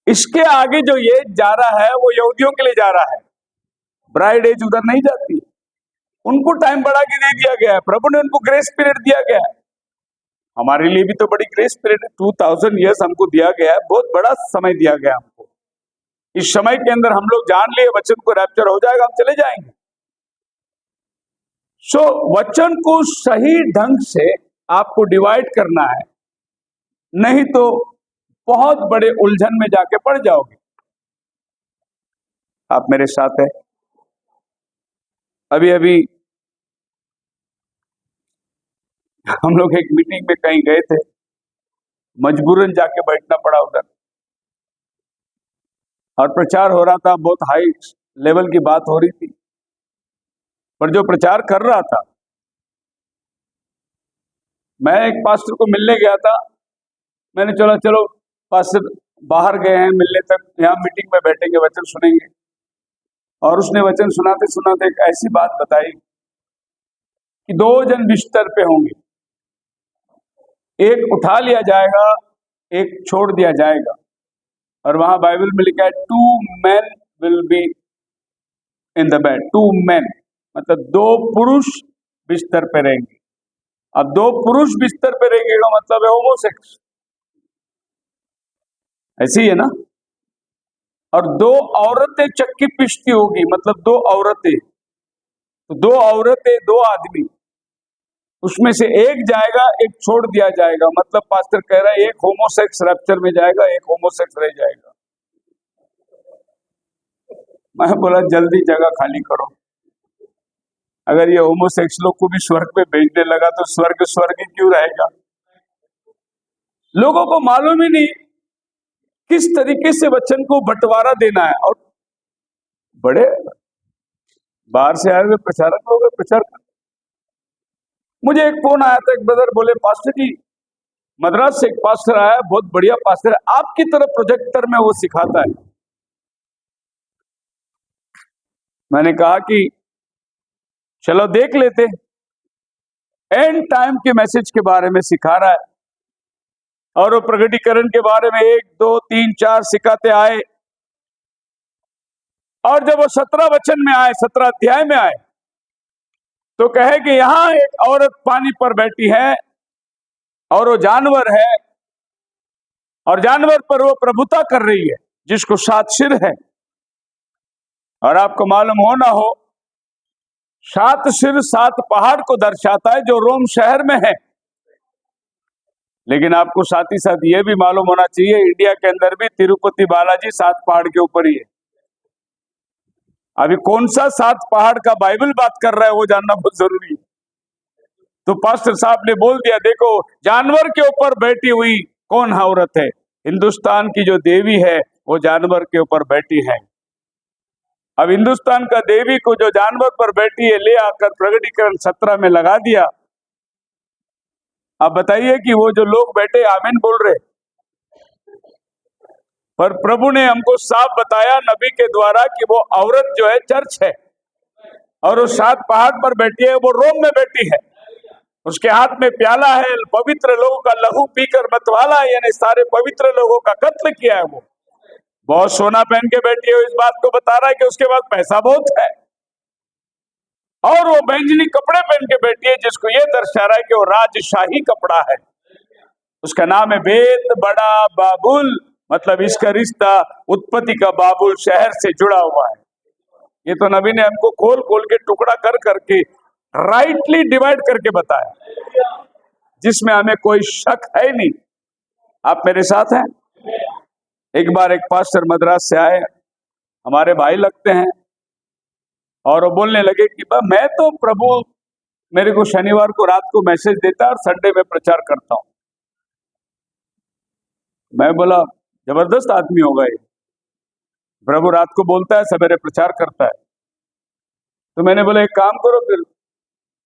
इसके आगे जो ये जा रहा है वो यहूदियों के लिए जा रहा है, ब्राइड एज उधर नहीं जाती। उनको टाइम बढ़ा के दे दिया गया है, प्रभु ने उनको ग्रेस पीरियड दिया गया है। हमारे लिए भी तो बड़ी ग्रेस पीरियड 2000 ईयर्स हमको दिया गया है, बहुत बड़ा समय दिया गया हमको। इस समय के अंदर हम लोग जान लिए वचन को, रैप्चर हो जाएगा, हम चले जाएंगे। सो वचन को सही ढंग से आपको डिवाइड करना है, नहीं तो बहुत बड़े उलझन में जाके पड़ जाओगे। आप मेरे साथ है? अभी अभी हम लोग एक मीटिंग में कहीं गए थे, मजबूरन जाके बैठना पड़ा उधर, और प्रचार हो रहा था, बहुत हाई लेवल की बात हो रही थी। पर जो प्रचार कर रहा था, मैं एक पास्टर को मिलने गया था। मैंने चलो पास्टर बाहर गए हैं मिलने तक, यहाँ मीटिंग में बैठेंगे, वचन सुनेंगे। और उसने वचन सुनाते सुनाते एक ऐसी बात बताई कि 2 जन बिस्तर पे होंगे, एक उठा लिया जाएगा, एक छोड़ दिया जाएगा। और वहां बाइबल में लिखा है 2 men will be in the bed, 2 men मतलब 2 पुरुष बिस्तर पे रहेंगे। अब 2 पुरुष बिस्तर पे रहेंगे का मतलब है होमोसेक्स, ऐसी है ना? और 2 औरतें चक्की पीसती होगी, मतलब 2 औरतें, तो 2 औरतें 2 आदमी, उसमें से एक जाएगा, एक छोड़ दिया जाएगा। मतलब पास्टर कह रहा है एक होमोसेक्स रैप्चर में जाएगा, एक होमोसेक्स रह जाएगा। मैं बोला जल्दी जगह खाली करो। अगर ये होमोसेक्स लोग को भी स्वर्ग में भेजने लगा तो स्वर्ग स्वर्ग ही क्यों रहेगा? लोगों को मालूम ही नहीं किस तरीके से वचन को बंटवारा देना है। और बड़े बाहर से आए हुए प्रचारक लोग प्रचार कर। मुझे एक फोन आया था, एक ब्रदर बोले पास्टर जी मद्रास से एक पास्टर आया, बहुत बढ़िया पास्टर है, आपकी तरह प्रोजेक्टर में वो सिखाता है। मैंने कहा कि चलो देख लेते, एंड टाइम के मैसेज के बारे में सिखा रहा है और वो प्रगटीकरण के बारे में 1 2 3 4 सिखाते आए। और जब वो 17 वचन में आए, 17 अध्याय में आए, तो कहे कि यहां एक औरत पानी पर बैठी है और वो जानवर है और जानवर पर वो प्रभुता कर रही है जिसको 7 सिर है। और आपको मालूम हो ना हो, 7 सिर 7 पहाड़ को दर्शाता है जो रोम शहर में है। लेकिन आपको साथ ही साथ ये भी मालूम होना चाहिए, इंडिया के अंदर भी तिरुपति बालाजी 7 पहाड़ के ऊपर ही है। अभी कौन सा 7 पहाड़ का बाइबल बात कर रहा है वो जानना बहुत जरूरी है। तो पास्टर साहब ने बोल दिया, देखो जानवर के ऊपर बैठी हुई कौन औरत है? हिंदुस्तान की जो देवी है वो जानवर के ऊपर बैठी है। अब हिंदुस्तान का देवी को जो जानवर पर बैठी है ले आकर प्रगटीकरण 17 में लगा दिया। अब बताइए कि वो जो लोग बैठे आमीन बोल रहे, पर प्रभु ने हमको साफ बताया नबी के द्वारा कि वो औरत जो है चर्च है और वो 7 पहाड़ पर बैठी है, वो रोम में बैठी है। उसके हाथ में प्याला है, पवित्र लोगों का लहू पीकर मतवाला है, यानी सारे पवित्र लोगों का कत्ल किया है। वो बहुत सोना पहन के बैठी है, इस बात को बता रहा है कि उसके पास पैसा बहुत है। और वो बैंगनी कपड़े पहन के बैठी है जिसको ये दर्शा रहा है कि वो राजशाही कपड़ा है। उसका नाम है बेत बड़ा बाबुल, मतलब इसका रिश्ता उत्पत्ति का बाबुल शहर से जुड़ा हुआ है। ये तो नबी ने हमको खोल खोल के टुकड़ा कर करके राइटली डिवाइड करके बताया, जिसमें हमें कोई शक है नहीं। आप मेरे साथ हैं? एक बार एक पास्टर मद्रास से आए, हमारे भाई लगते हैं, और वो बोलने लगे कि मैं तो प्रभु मेरे को शनिवार को रात को मैसेज देता है और संडे में प्रचार करता हूं। मैं बोला जबरदस्त आदमी होगा ये, प्रभु रात को बोलता है सवेरे प्रचार करता है। तो मैंने बोला एक काम करो, फिर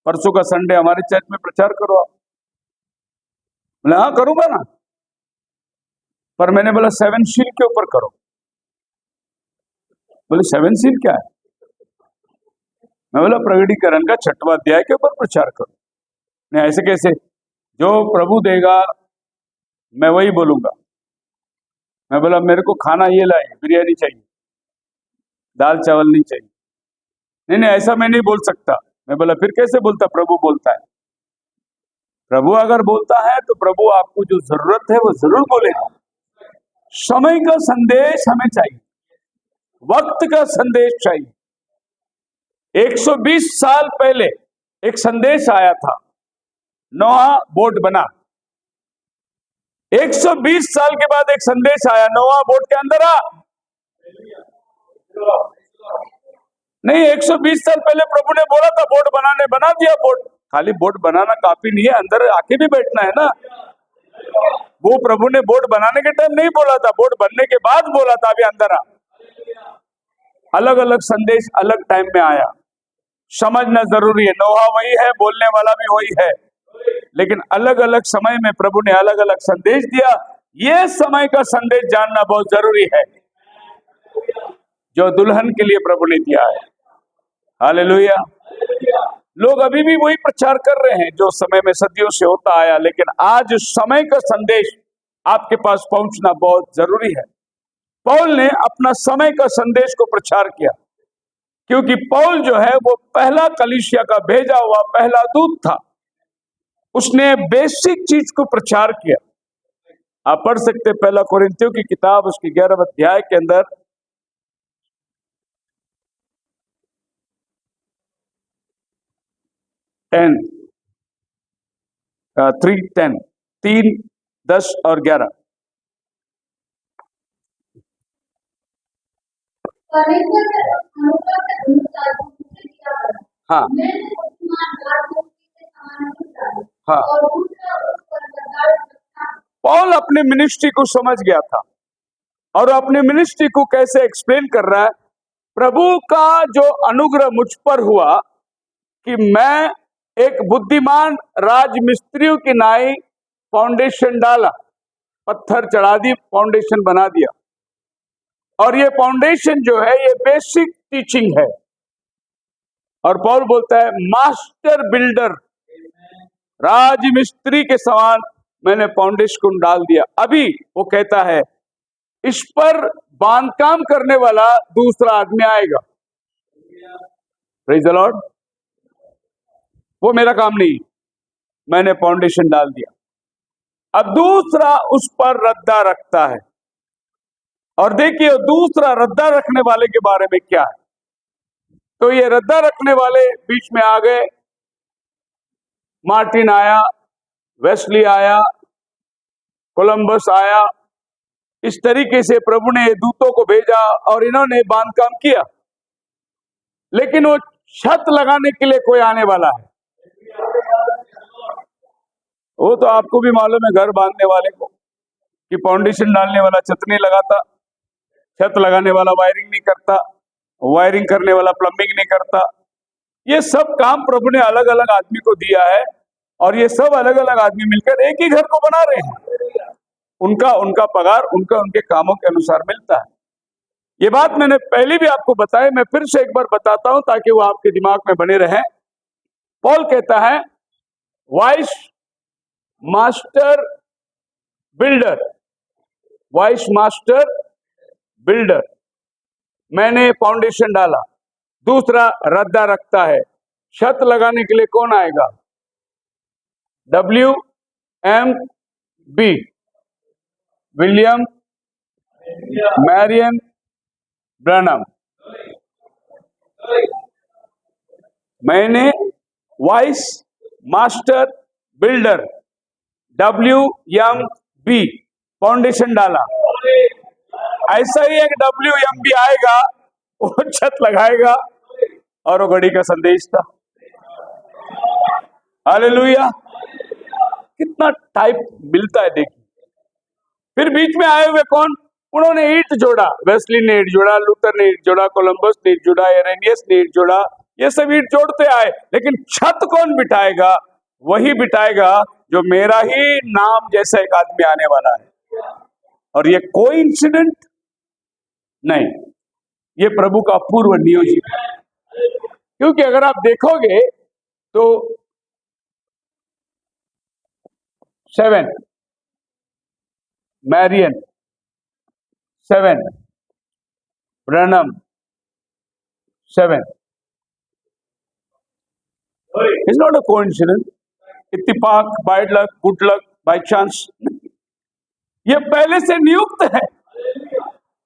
परसों का संडे हमारे चर्च में प्रचार करो आप। बोला हाँ करूंगा ना, पर मैंने बोला 7 सील के ऊपर करो। बोले 7 सील क्या है? मैं बोला प्रगटीकरण का 6वां अध्याय के ऊपर प्रचार करो। नहीं ऐसे कैसे? जो प्रभु देगा मैं वही बोलूंगा। मैं बोला मेरे को खाना ये लाए, बिरयानी चाहिए, दाल चावल नहीं चाहिए। नहीं नहीं ऐसा मैं नहीं बोल सकता। मैं बोला फिर कैसे बोलता? प्रभु बोलता है। प्रभु अगर बोलता है तो प्रभु आपको जो जरूरत है वो जरूर बोलेगा। समय का संदेश हमें चाहिए, वक्त का संदेश चाहिए। 120 साल पहले एक संदेश आया था, नोहा बोट बना। 120 साल के बाद एक संदेश आया, नोहा बोट के अंदर आ। नहीं, 120 साल पहले प्रभु ने बोला था बोट बनाने, बना दिया बोट। खाली बोट बनाना काफी नहीं है, अंदर आके भी बैठना है ना। वो प्रभु ने बोट बनाने के टाइम नहीं बोला था, बोट बनने के बाद बोला था अभी अंदर आ। अलग अलग संदेश अलग टाइम में आया, समझना जरूरी है। नोहा वही है, बोलने वाला भी वही है, लेकिन अलग अलग समय में प्रभु ने अलग अलग संदेश दिया। ये समय का संदेश जानना बहुत जरूरी है जो दुल्हन के लिए प्रभु ने दिया है। हालेलुया। लोग अभी भी वही प्रचार कर रहे हैं जो समय में सदियों से होता आया, लेकिन आज समय का संदेश आपके पास पहुंचना बहुत जरूरी है। पौल ने अपना समय का संदेश को प्रचार किया, क्योंकि पौल जो है वो पहला कलीसिया का भेजा हुआ पहला दूत था। उसने बेसिक चीज को प्रचार किया। आप पढ़ सकते 1 कोरिन्थियों की किताब उसकी 11वें अध्याय के अंदर 10 3:10 3 10 और 11 परमेश्वर के अनुग्रह के अनुसार मुझे दिया करो। हाँ मैंने बुद्धिमान गाड़ को उसके समान नहीं डाली हाँ और दूसरा उस पर लगाड़ रखा। पौल अपने मिनिस्ट्री को समझ गया था और अपने मिनिस्ट्री को कैसे एक्सप्लेन कर रहा है। प्रभु का जो अनुग्रह मुझ पर हुआ कि मैं एक बुद्धिमान राजमिस्त्रियों की नाई फाउंडेशन डाला, पत्थर चढ़ा दी, फाउंडेशन बना दिया। और ये फाउंडेशन जो है ये बेसिक टीचिंग है। और पौल बोलता है मास्टर बिल्डर, राजमिस्त्री के समान मैंने फाउंडेशन को डाल दिया। अभी वो कहता है इस पर बांधकाम करने वाला दूसरा आदमी आएगा। Praise the Lord. वो मेरा काम नहीं, मैंने फाउंडेशन डाल दिया। अब दूसरा उस पर रद्दा रखता है। और देखिए दूसरा रद्दा रखने वाले के बारे में क्या है। तो ये रद्दा रखने वाले बीच में आ गए। मार्टिन आया, वेस्ली आया, कोलंबस आया। इस तरीके से प्रभु ने दूतों को भेजा और इन्होंने बांधकाम किया। लेकिन वो छत लगाने के लिए कोई आने वाला है। वो तो आपको भी मालूम है, घर बांधने वाले को कि फाउंडेशन डालने वाला छत नहीं लगाता, छत लगाने वाला वायरिंग नहीं करता, वायरिंग करने वाला प्लम्बिंग नहीं करता। ये सब काम प्रभु ने अलग अलग आदमी को दिया है और ये सब अलग अलग आदमी मिलकर एक ही घर को बना रहे हैं। उनका उनका पगार उनका उनके कामों के अनुसार मिलता है। ये बात मैंने पहले भी आपको बताया, मैं फिर से एक बार बताता हूं ताकि वो आपके दिमाग में बने रहे। पॉल कहता है vice master builder, vice master builder, मैंने फाउंडेशन डाला, दूसरा रद्दा रखता है। छत लगाने के लिए कौन आएगा? WMB, William Marrion Branham. मैंने wise master builder WMB foundation डाला। ऐसा ही एक WMB आएगा, वो छत लगाएगा और वो घड़ी का संदेश था। हालेलुया। कितना टाइप मिलता है देखिए। फिर बीच में आए हुए कौन? उन्होंने ईंट जोड़ा, वेस्ली ने ईंट जोड़ा, लूथर ने ईंट जोड़ा, कोलंबस ने ईंट जोड़ा, इरेनियस ने ईंट जोड़ा। ये सब ईंट जोड़ते आए, लेकिन छत कौन बिठाएगा? वही बिठाएगा जो मेरा ही नाम जैसा एक आदमी आने वाला है। और ये कोई इंसिडेंट नहीं, ये प्रभु का पूर्व नियोजित है। क्योंकि अगर आप देखोगे तो 7 Marrion, 7 Branham, 7 is not a coincidence, इत्तेफाक, by luck, good luck, by chance. ये पहले से नियुक्त है।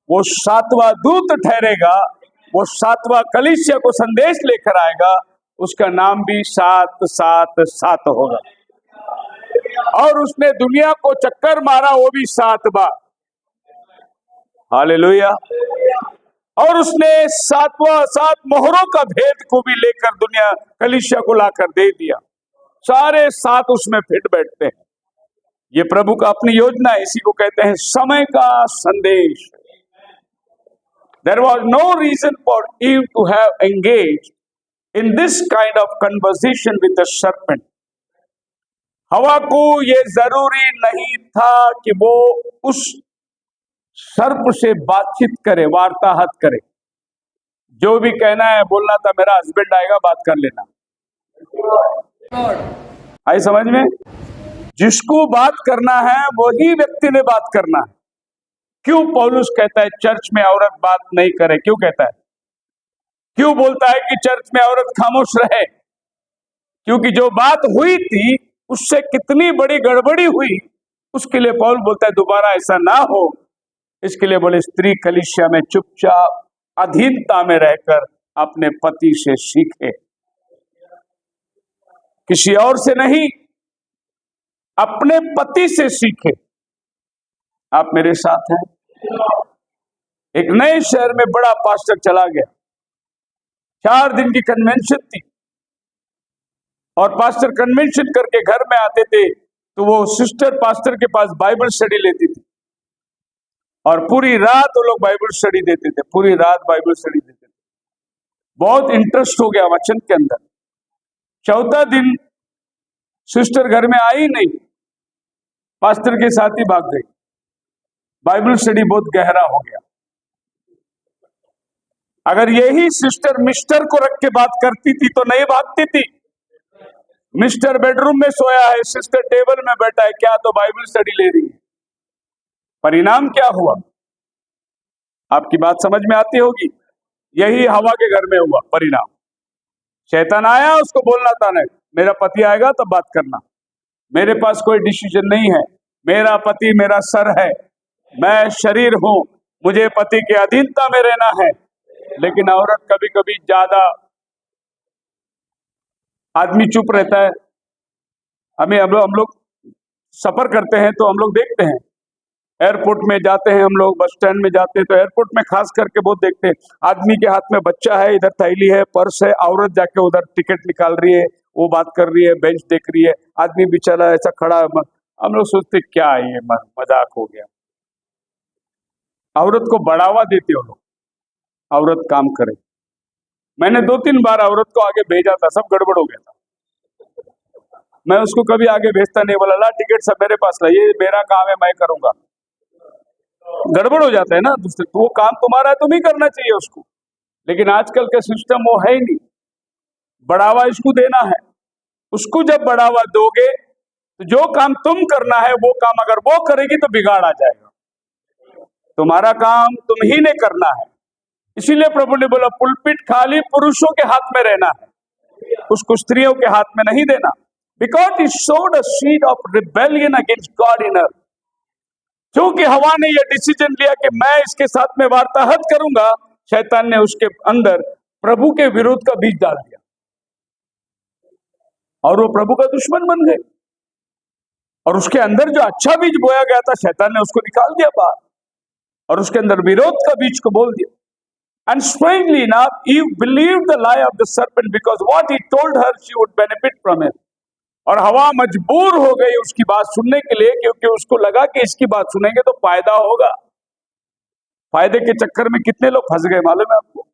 वो 7वां दूत ठहरेगा, वो 7वां कलीसिया को संदेश लेकर आएगा, उसका नाम भी 777 होगा। और उसने दुनिया को चक्कर मारा, वो भी 7 बार। हालेलुया। और उसने 7 मोहरों का भेद को भी लेकर दुनिया कलीसिया को लाकर दे दिया। सारे 7 उसमें फिट बैठते हैं। ये प्रभु का अपनी योजना है, इसी को कहते हैं समय का संदेश। There was no reason for Eve to have engaged in this kind of conversation with the serpent. हवा को ये जरूरी नहीं था कि वो उस सर्प से बातचीत करे, वार्ताहत करे। जो भी कहना है बोलना था, मेरा हस्बैंड आएगा बात कर लेना। आई समझ में? जिसको बात करना है वही व्यक्ति ने बात करना है। क्यों पौलुस कहता है चर्च में औरत बात नहीं करे? क्यों कहता है? क्यों बोलता है कि चर्च में औरत खामोश रहे? क्योंकि जो बात हुई थी उससे कितनी बड़ी गड़बड़ी हुई, उसके लिए पौल बोलता है दोबारा ऐसा ना हो। इसके लिए बोले स्त्री कलीसिया में चुपचाप अधीनता में रहकर अपने पति से सीखे। किसी और से नहीं, अपने पति से सीखे। आप मेरे साथ हैं? एक नए शहर में बड़ा पास्टर चला गया, 4 दिन की कन्वेंशन थी, और पास्टर कन्वेंशन करके घर में आते थे तो वो सिस्टर पास्टर के पास बाइबल स्टडी लेती थी, और पूरी रात वो लोग बाइबल स्टडी देते थे, पूरी रात बाइबल स्टडी देते थे। बहुत इंटरेस्ट हो गया वचन के अंदर। चौथा दिन सिस्टर घर में आई नहीं, पास्टर के साथ ही भाग गई। बाइबल स्टडी बहुत गहरा हो गया। अगर यही सिस्टर मिस्टर को रख के बात करती थी तो नहीं भागती थी। मिस्टर बेडरूम में सोया है, सिस्टर टेबल में बैठा है, क्या तो बाइबल स्टडी ले रही है। परिणाम क्या हुआ? आपकी बात समझ में आती होगी। यही हवा के घर में हुआ परिणाम। शैतान आया, उसको बोलना था नहीं, मेरा पति आएगा तब बात करना, मेरे पास कोई डिसीजन नहीं है, मेरा पति मेरा सर है, मैं शरीर हूं, मुझे पति के अधीनता में रहना है। लेकिन औरत कभी कभी ज्यादा, आदमी चुप रहता है। हम लोग सफर करते हैं तो हम लोग देखते हैं, एयरपोर्ट में जाते हैं, हम लोग बस स्टैंड में जाते हैं तो एयरपोर्ट में खास करके बहुत देखते हैं, आदमी के हाथ में बच्चा है, इधर थैली है, पर्स है, औरत जाके उधर टिकट निकाल रही है, वो बात कर रही है, बेंच देख रही है, आदमी बेचारा ऐसा खड़ा है। हम लोग सोचते क्या है ये, मजाक हो गया। औरत को बढ़ावा देते हो लोग, औरत काम करे। मैंने 2-3 बार औरत को आगे भेजा था, सब गड़बड़ हो गया था। मैं उसको कभी आगे भेजता नहीं, बोला ला टिकट सब मेरे पास ला, ये मेरा काम है, मैं करूंगा। गड़बड़ हो जाता है ना दूसरे, तो वो काम तुम्हारा है, तुम ही करना चाहिए उसको। लेकिन आजकल का सिस्टम वो है ही नहीं, बढ़ावा इसको देना है। उसको जब बढ़ावा दोगे तो जो काम तुम करना है वो काम अगर वो करेगी तो बिगाड़ आ जाएगा। तुम्हारा काम तुम ही ने करना है। इसीलिए प्रभु ने बोला पुलपिट खाली पुरुषों के हाथ में रहना है, उसको स्त्रियों के हाथ में नहीं देना। Because it showed a seed of rebellion against God in her. क्योंकि हवा ने यह डिसीजन लिया कि मैं इसके साथ में वार्ताहत करूंगा, शैतान ने उसके अंदर प्रभु के विरोध का बीज डाल दिया और वो प्रभु का दुश्मन बन गए। और उसके अंदर जो अच्छा बीज बोया गया था, शैतान ने उसको निकाल दिया बाहर और उसके अंदर विरोध का बीज को बोल दिया। And strangely enough, Eve believed the lie of the serpent because what he told her she would benefit from it. और हवा मजबूर हो गई उसकी बात सुनने के लिए, क्योंकि उसको लगा कि इसकी बात सुनेंगे तो फायदा होगा। फायदे के चक्कर में कितने लोग फंस गए मालूम है आपको?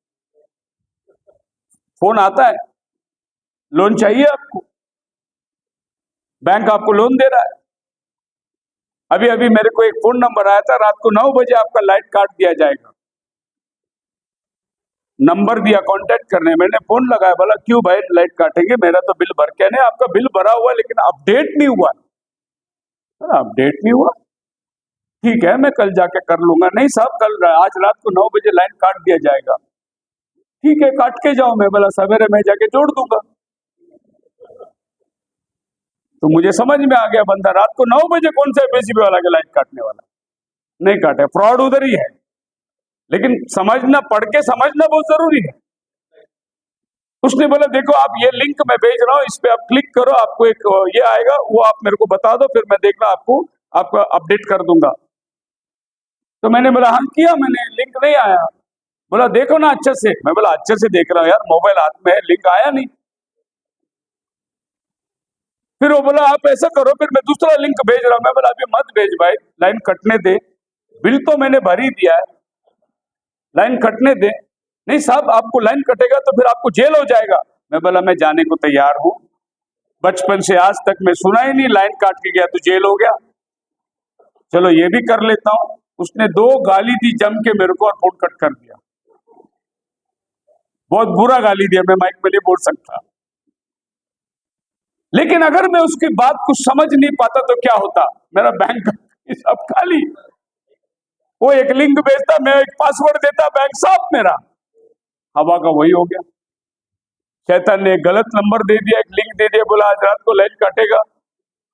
फोन आता है, लोन चाहिए आपको, बैंक आपको लोन दे रहा है। अभी अभी मेरे को एक फोन नंबर आया था, रात को 9 बजे आपका लाइट काट दिया जाएगा। नंबर दिया कांटेक्ट करने, मैंने फोन लगाया, बोला क्यों भाई लाइट काटेंगे, मेरा तो बिल भर के नहीं, आपका बिल भरा हुआ लेकिन अपडेट नहीं हुआ। अपडेट नहीं हुआ, ठीक है मैं कल जाके कर लूंगा। नहीं साहब कल आज रात को 9 बजे लाइन काट दिया जाएगा। ठीक है काट के जाओ। मैं बोला सवेरे मैं जाके जोड़ दूंगा। तो मुझे समझ में आ गया बंदा रात को 9 बजे कौन सा एमएससीबी वाला के लाइट काटने वाला, नहीं काटे, फ्रॉड उधर ही है। लेकिन समझना, पढ़ के समझना बहुत जरूरी है। उसने बोला देखो आप ये लिंक मैं भेज रहा हूँ, इस पे आप क्लिक करो, आपको एक ये आएगा, वो आप मेरे को बता दो, फिर मैं देखना आपका अपडेट कर दूंगा। तो मैंने बोला हाँ किया मैंने, लिंक नहीं आया। बोला देखो ना अच्छे से। मैं बोला अच्छे से देख रहा हूँ यार, मोबाइल हाथ में है, लिंक आया नहीं। फिर वो बोला आप ऐसा करो, फिर मैं दूसरा लिंक भेज रहा हूँ। मैं बोला अभी मत भेज भाई, लाइन कटने दे, बिल तो मैंने भर ही दिया है, लाइन कटने दे। नहीं साहब आपको लाइन कटेगा तो फिर आपको जेल हो जाएगा। मैं बोला मैं जाने को तैयार हूं, बचपन से आज तक मैं सुना ही नहीं लाइन काट के गया तो जेल हो गया, चलो ये भी कर लेता हूं। उसने 2 गाली दी जम के मेरे को और फोन कट कर दिया। बहुत बुरा गाली दिया, मैं माइक में नहीं बोल सकता। लेकिन अगर मैं उसकी बात को समझ नहीं पाता तो क्या होता, मेरा बैंक सब खाली। वो एक लिंक भेजता, मैं एक पासवर्ड देता, बैंक साफ मेरा। हवा का वही हो गया। शैतान ने एक गलत नंबर दे दिया, एक लिंक दे दिया, बोला आज रात को लाइट काटेगा।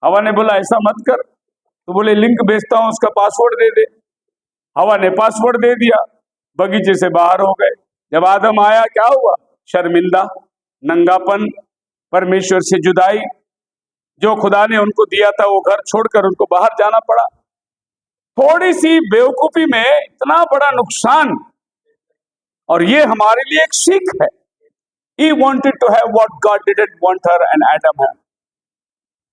हवा ने बोला ऐसा मत कर, तो बोले लिंक भेजता हूं, उसका पासवर्ड दे दे। हवा ने पासवर्ड दे दिया, बगीचे से बाहर हो गए। जब आदम आया क्या हुआ? शर्मिंदा, नंगापन, परमेश्वर से जुदाई, जो खुदा ने उनको दिया था वो घर छोड़कर उनको बाहर जाना पड़ा। थोड़ी सी बेवकूफी में इतना बड़ा नुकसान, और ये हमारे लिए एक सीख है। He wanted to have what God didn't want her and Adam had.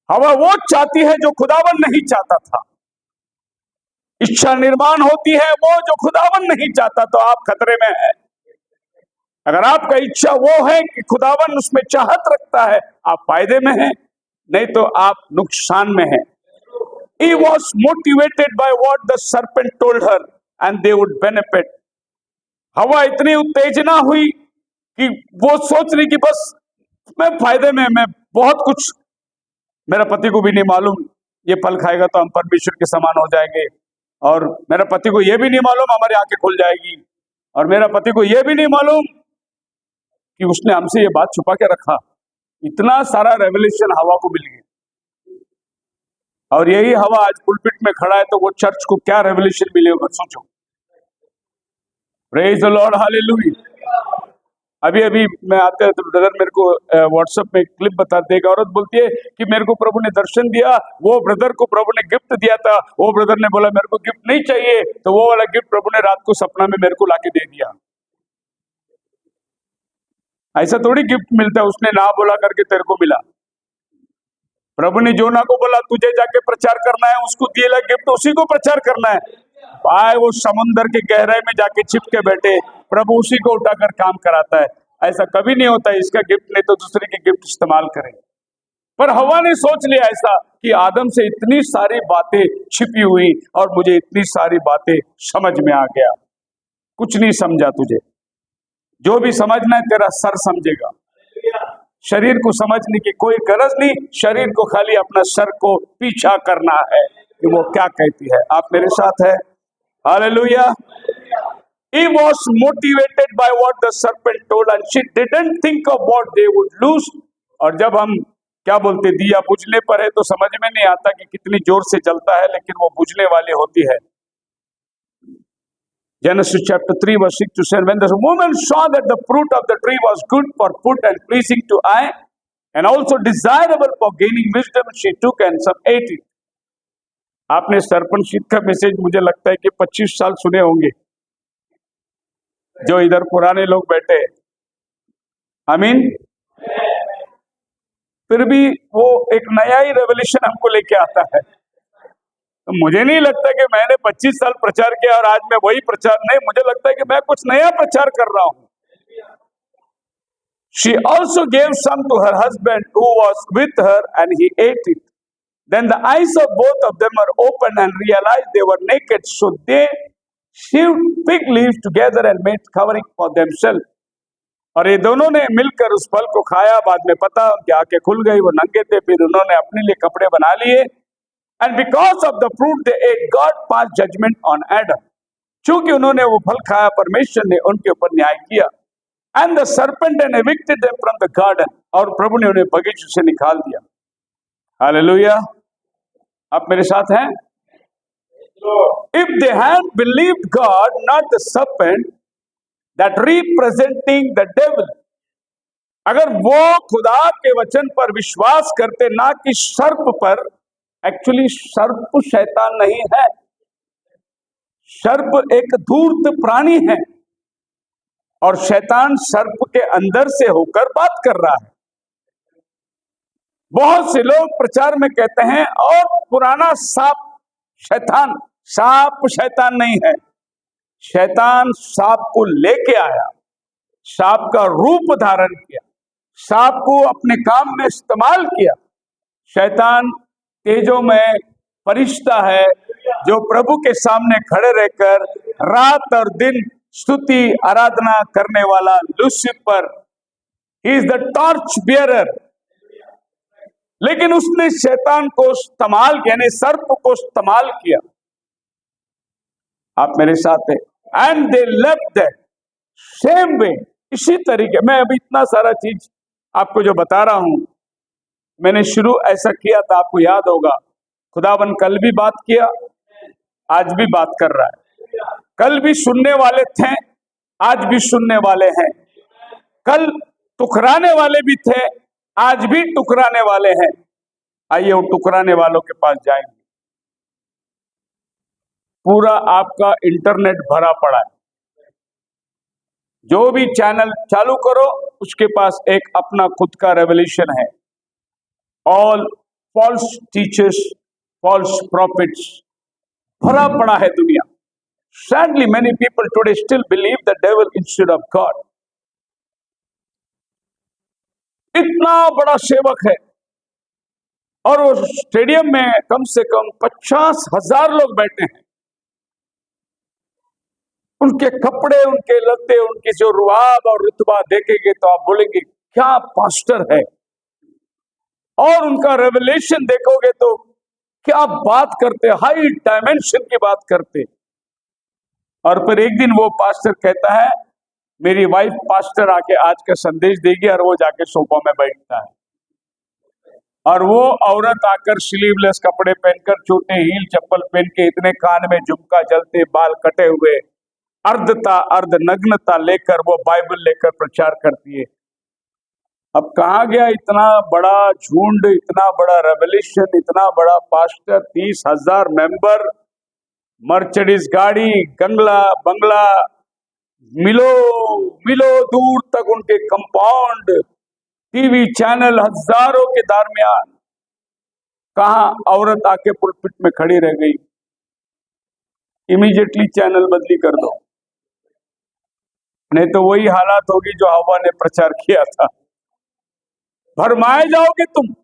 हवा वो चाहती है जो खुदावन नहीं चाहता था। इच्छा निर्माण होती है वो जो खुदावन नहीं चाहता, तो आप खतरे में हैं। अगर आपका इच्छा वो है कि खुदावन उसमें चाहत रखता है, आप फायदे में हैं, नहीं तो आप नुकसान में हैं। He was motivated by what the serpent told her and they would benefit. हवा इतनी उत्तेजना हुई कि वो सोच रही कि बस मैं फायदे में, मैं बहुत कुछ, मेरा पति को भी नहीं मालूम ये फल खाएगा तो हम परमेश्वर के समान हो जाएंगे, और मेरा पति को ये भी नहीं मालूम हमारी आंखें खुल जाएगी, और मेरा पति को ये भी नहीं मालूम कि उसने हमसे ये बात छुपा के रखा। इतना सारा रेवलेशन हवा को मिल गया, और यही हवा आज पुलपिट में खड़ा है, तो वो चर्च को क्या रेवलेशन मिले होगा, सोचो। Praise the Lord, hallelujah. अभी मैं आते हैं तो ब्रदर मेरे को व्हाट्सएप में क्लिप बताते, एक औरत बोलती है कि मेरे को प्रभु ने दर्शन दिया, वो ब्रदर को प्रभु ने गिफ्ट दिया था, वो ब्रदर ने बोला मेरे को गिफ्ट नहीं चाहिए, तो वो वाला गिफ्ट प्रभु ने रात को सपना में मेरे को लाके दे दिया। ऐसा थोड़ी गिफ्ट मिलता है, उसने ना बोला करके तेरे को मिला। प्रभु ने जोना को बोला तुझे जाके प्रचार करना है, उसको दिया गिफ्ट उसी को प्रचार करना है। आए वो समुंदर के गहराई में जाके छिप के बैठे, प्रभु उसी को उठाकर काम कराता है। ऐसा कभी नहीं होता है इसका गिफ्ट नहीं तो दूसरे की गिफ्ट इस्तेमाल करें। पर हवा ने सोच लिया ऐसा कि आदम से इतनी सारी बातें छिपी हुई और मुझे इतनी सारी बातें समझ में आ गया। कुछ नहीं समझा तुझे, जो भी समझना है तेरा सर समझेगा। शरीर को समझने की कोई गरज नहीं, शरीर को खाली अपना सर को पीछा करना है कि वो क्या कहती है। आप मेरे साथ है? Hallelujah. He was motivated by what the serpent told and she didn't think of what they would lose। और जब हम क्या बोलते, दिया बुझने पर है तो समझ में नहीं आता कि कितनी जोर से जलता है, लेकिन वो बुझने वाली होती है। Genesis chapter 3 verse 6 to 7, when the woman saw that the fruit of the tree was good for food and pleasing to eye and also desirable for gaining wisdom, she took and some ate it। आपने सरपंच का message मुझे लगता है कि 25 साल सुने होंगे, जो इधर पुराने लोग बैठे। आमीन। फिर भी वो एक नया ही रेवल्यूशन हमको लेके आता है। तो मुझे नहीं लगता कि मैंने 25 साल प्रचार किया और आज मैं वही प्रचार, नहीं, मुझे लगता है कि मैं कुछ नया प्रचार कर रहा हूं। She also gave some to her husband who was with her and he ate it। Then the eyes of both of them were opened and realized they were naked, so they sewed fig leaves together and made covering for themselves। और ये दोनों ने मिलकर उस फल को खाया, बाद में पता कि आंखें खुल गई, वो नंगे थे, फिर उन्होंने अपने लिए कपड़े बना लिए। And because of the fruit they ate, God passed judgment on Adam। चूंकि उन्होंने वो फल खाया, परमेश्वर ने उनके ऊपर न्याय किया। And the serpent and evicted them from the garden। और प्रभु ने उन्हें बगीचे से निकाल दिया। हालेलुया। आप मेरे साथ हैं? If they had believed God, not the serpent that representing the devil। अगर वो खुदा के वचन पर विश्वास करते, ना कि सर्प पर। एक्चुअली सर्प शैतान नहीं है, सर्प एक धूर्त प्राणी है और शैतान सर्प के अंदर से होकर बात कर रहा है। बहुत से लोग प्रचार में कहते हैं और पुराना सांप शैतान, सांप शैतान नहीं है। शैतान सांप को लेके आया, सांप का रूप धारण किया, सांप को अपने काम में इस्तेमाल किया। शैतान तेजों में फरिश्ता है जो प्रभु के सामने खड़े रहकर रात और दिन स्तुति आराधना करने वाला Lucifer, he is the torch bearer. लेकिन उसने शैतान को इस्तेमाल किया, यानी सर्प को इस्तेमाल किया। आप मेरे साथ हैं? And they left that same way. इसी तरीके मैं अभी इतना सारा चीज आपको जो बता रहा हूं, मैंने शुरू ऐसा किया था, आपको याद होगा। खुदावन कल भी बात किया, आज भी बात कर रहा है। कल भी सुनने वाले थे, आज भी सुनने वाले हैं। कल ठुकराने वाले भी थे, आज भी टुकराने वाले हैं। आइए वो टुकराने वालों के पास जाएंगे। पूरा आपका इंटरनेट भरा पड़ा है, जो भी चैनल चालू करो उसके पास एक अपना खुद का रेवल्यूशन है। All false teachers, false prophets भरा पड़ा है दुनिया। Sadly, many people today still believe the devil instead of God. इतना बड़ा सेवक है और वो स्टेडियम में कम से कम 50,000 लोग बैठे हैं। उनके कपड़े, उनके लत्ते, उनकी जो रुआब और रुतबा देखेंगे तो आप बोलेंगे क्या पास्टर है। और उनका रेवलेशन देखोगे तो क्या बात करते, हाई डायमेंशन की बात करते। और फिर एक दिन वो पास्टर कहता है मेरी वाइफ पास्टर आके आज का संदेश देगी, और वो जाके सोफा में बैठता है और वो औरत आकर स्लीवलेस कपड़े पहनकर, छोटे हील चप्पल पहन के, इतने कान में झुमका, जलते बाल कटे हुए, अर्ध नग्नता लेकर वो बाइबल लेकर प्रचार करती है। अब कहाँ गया इतना बड़ा झुंड, इतना बड़ा रेवल्यूशन, इतना बड़ा पास्टर, 30,000 मेंबर, मर्सिडीज गाड़ी, गंगला बंगला, मिलो दूर तक उनके कंपाउंड, टीवी चैनल हजारों के दरमियान, कहाँ औरत आके पुलपिट में खड़ी रह गई। इमीडिएटली चैनल बदली कर दो, नहीं तो वही हालात होगी जो हवा ने प्रचार किया था। भरमाए जाओगे तुम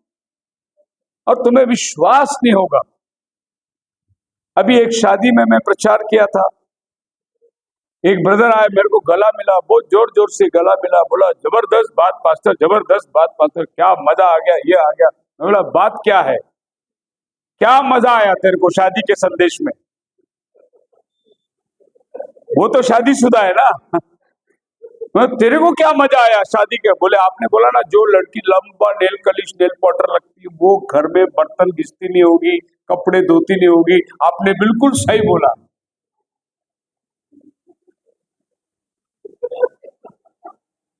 और तुम्हें विश्वास नहीं होगा। अभी एक शादी में मैं प्रचार किया था, एक ब्रदर आए, मेरे को गला मिला, बहुत जोर जोर से गला मिला, बोला जबरदस्त बात पास्टर, जबरदस्त बात पास्टर, क्या मजा आ गया, ये आ गया। मैं बोला बात क्या है, क्या मजा आया तेरे को शादी के संदेश में? वो तो शादीशुदा है ना। तेरे को क्या मजा आया शादी के? बोले आपने बोला ना जो लड़की लंबा नेल कलिश नेल पॉटर लगती है वो घर में बर्तन घिसती नहीं होगी, कपड़े धोती नहीं होगी। आपने बिल्कुल सही बोला।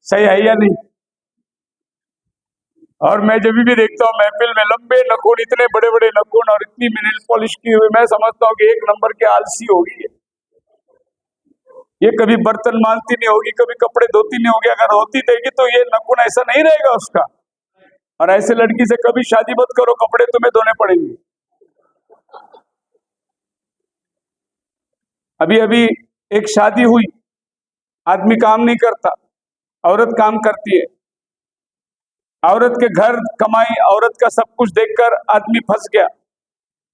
सही है या नहीं? और मैं जब भी देखता हूँ महफिल में लंबे नखून, इतने बड़े बड़े नखून और इतनी नेल पॉलिश की हुई, मैं समझता हूँ कि एक नंबर के आलसी होगी ये कभी बर्तन मांजती नहीं होगी, कभी कपड़े धोती नहीं होगी। अगर होती देगी तो ये नखून ऐसा नहीं रहेगा उसका। और ऐसे लड़की से कभी शादी मत करो, कपड़े तुम्हें धोने पड़ेंगे। अभी अभी एक शादी हुई, आदमी काम नहीं करता, औरत काम करती है। औरत के घर कमाई, औरत का सब कुछ देखकर आदमी फंस गया।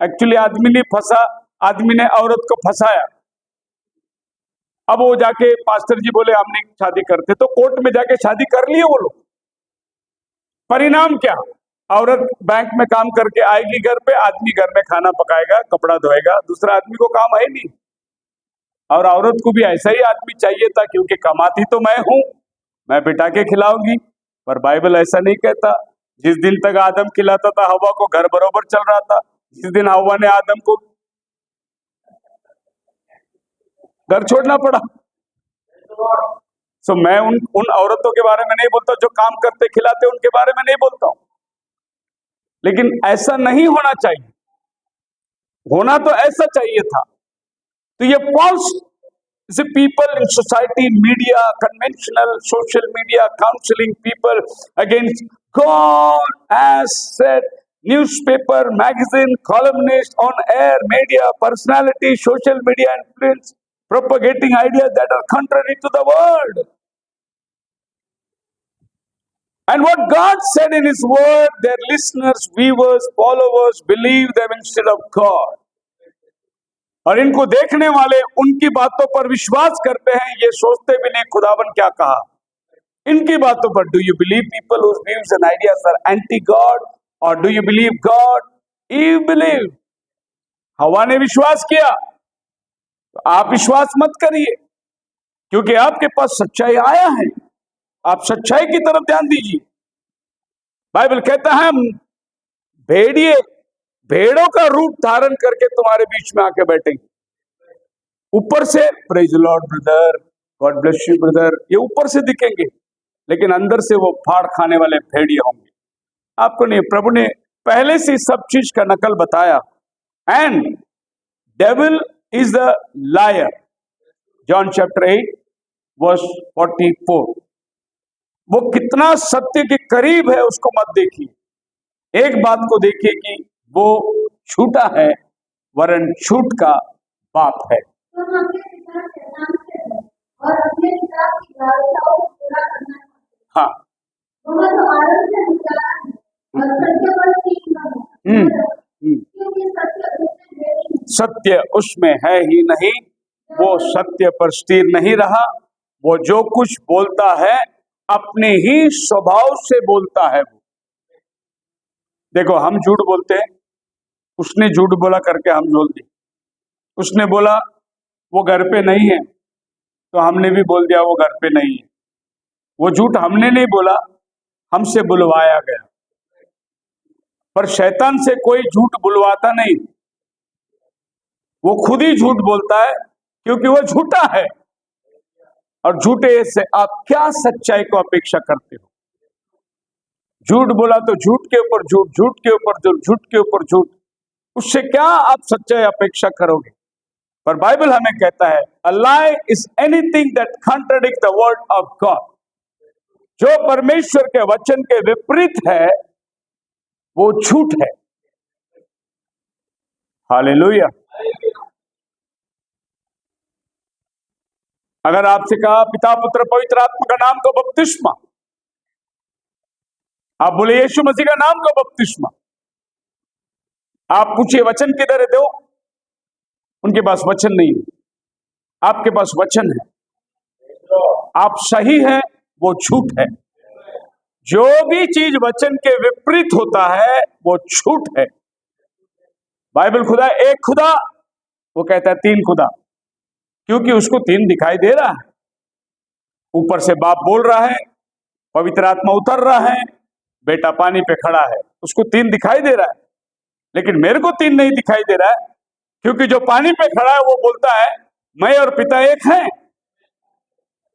एक्चुअली आदमी नहीं फंसा, आदमी ने औरत को फंसाया। अब वो जाके पास्टर जी बोले हम नहीं शादी करते, तो कोर्ट में जाके शादी कर लिए वो लोग। परिणाम क्या? औरत बैंक में काम करके आएगी घर पे, आदमी घर में खाना पकाएगा, कपड़ा धोएगा, दूसरा आदमी को काम है नहीं। और औरत को भी ऐसा ही आदमी चाहिए था, क्योंकि कमाती तो मैं हूं, मैं बिठा के खिलाऊंगी। पर बाइबल ऐसा नहीं कहता। जिस दिन तक आदम खिलाता था हवा को, घर बरोबर चल रहा था। जिस दिन हवा ने आदम को घर छोड़ना पड़ा। सो मैं उन औरतों के बारे में नहीं बोलता जो काम करते खिलाते, उनके बारे में नहीं बोलता हूं। लेकिन ऐसा नहीं होना चाहिए, होना तो ऐसा चाहिए था। तो ये false people in society, media, conventional social media, counseling people against God has said, newspaper, magazine, columnist, on air, media, personality, social media influence, propagating ideas that are contrary to the word. And what God said in His word, their listeners, viewers, followers believe them instead of God. और इनको देखने वाले उनकी बातों पर विश्वास करते हैं, ये सोचते भी नहीं खुदावन क्या कहा इनकी बातों पर। Do you believe people whose views and ideas are anti God, or do you believe God? You believe. हवा ने विश्वास किया तो आप विश्वास मत करिए, क्योंकि आपके पास सच्चाई आया है। आप सच्चाई की तरफ ध्यान दीजिए। बाइबल कहता है भेड़िए भेड़ों का रूप धारण करके तुम्हारे बीच में आके बैठेंगे। ऊपर से praise Lord brother, God bless you brother, ये ऊपर से दिखेंगे, लेकिन अंदर से वो फाड़ खाने वाले भेड़िए होंगे। आपको नहीं, प्रभु ने पहले से सब चीज का नकल बताया। And devil is the liar, John chapter 8 verse 44। वो कितना सत्य के करीब है उसको मत देखिए, एक बात को देखिए कि वो झूठा है, वरन झूठ का बाप है। तो हम अपने पिता शैतान से हैं और अपने पिता की लालसाओं को पूरा करना चाहते हाँ, हैं। वह तो आनंद से निकाला है और सत्य पर ठीक न है, क्योंकि सत्य उसमें है ही नहीं। सत्य उसमें है ही नहीं, वो सत्य पर स्थिर नहीं रहा। वो जो कुछ बोलता है अपने ही स्वभाव से बोलता है। वो देखो, हम झूठ बोलते हैं, उसने झूठ बोला करके हम बोल दिए। उसने बोला वो घर पे नहीं है, तो हमने भी बोल दिया वो घर पे नहीं है। वो झूठ हमने नहीं बोला, हमसे बुलवाया गया। पर शैतान से कोई झूठ बुलवाता नहीं, वो खुद ही झूठ बोलता है, क्योंकि वो झूठा है। और झूठे से आप क्या सच्चाई को अपेक्षा करते हो? झूठ बोला तो झूठ के ऊपर झूठ, झूठ के ऊपर झूठ, झूठ के ऊपर झूठ, उससे क्या आप सच्चाई अपेक्षा करोगे? पर बाइबल हमें कहता है a lie is anything that contradicts the word of God। जो परमेश्वर के वचन के विपरीत है वो झूठ है। हालेलुया। अगर आपसे कहा पिता पुत्र पवित्र आत्मा का नाम को बपतिस्मा, आप बोले यीशु मसीह का नाम को बपतिस्मा। आप पूछिए वचन किधर है, दो, उनके पास वचन नहीं है, आपके पास वचन है। आप सही है, वो झूठ है। जो भी चीज वचन के विपरीत होता है वो झूठ है। बाइबल खुदा एक खुदा, वो कहता है तीन खुदा, क्योंकि उसको तीन दिखाई दे रहा है। ऊपर से बाप बोल रहा है, पवित्र आत्मा उतर रहा है, बेटा पानी पे खड़ा है, उसको तीन दिखाई दे रहा है। लेकिन मेरे को तीन नहीं दिखाई दे रहा है, क्योंकि जो पानी पे खड़ा है वो बोलता है मैं और पिता एक हैं।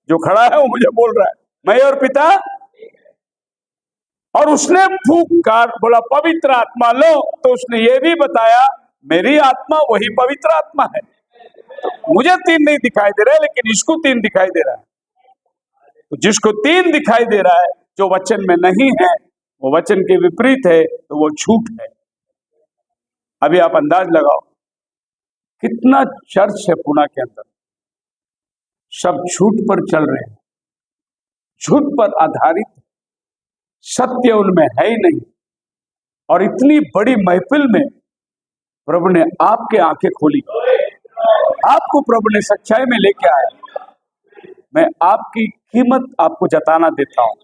जो खड़ा है वो मुझे बोल रहा है मैं और पिता, और उसने फूंककर बोला पवित्र आत्मा लो, तो उसने ये भी बताया मेरी आत्मा वही पवित्र आत्मा है। तो मुझे तीन नहीं दिखाई दे रहा है, लेकिन इसको तीन दिखाई दे रहा है। तो जिसको तीन दिखाई दे रहा है, जो वचन में नहीं है, वो वचन के विपरीत है, तो वो झूठ है। अभी आप अंदाज लगाओ कितना चर्च है पुणे के अंदर, सब झूठ पर चल रहे हैं, झूठ पर आधारित, सत्य उनमें है ही नहीं। और इतनी बड़ी महफिल में प्रभु ने आपके आंखें खोली, आपको प्रभु ने सच्चाई में लेके आया। मैं आपकी कीमत आपको जताना देता हूं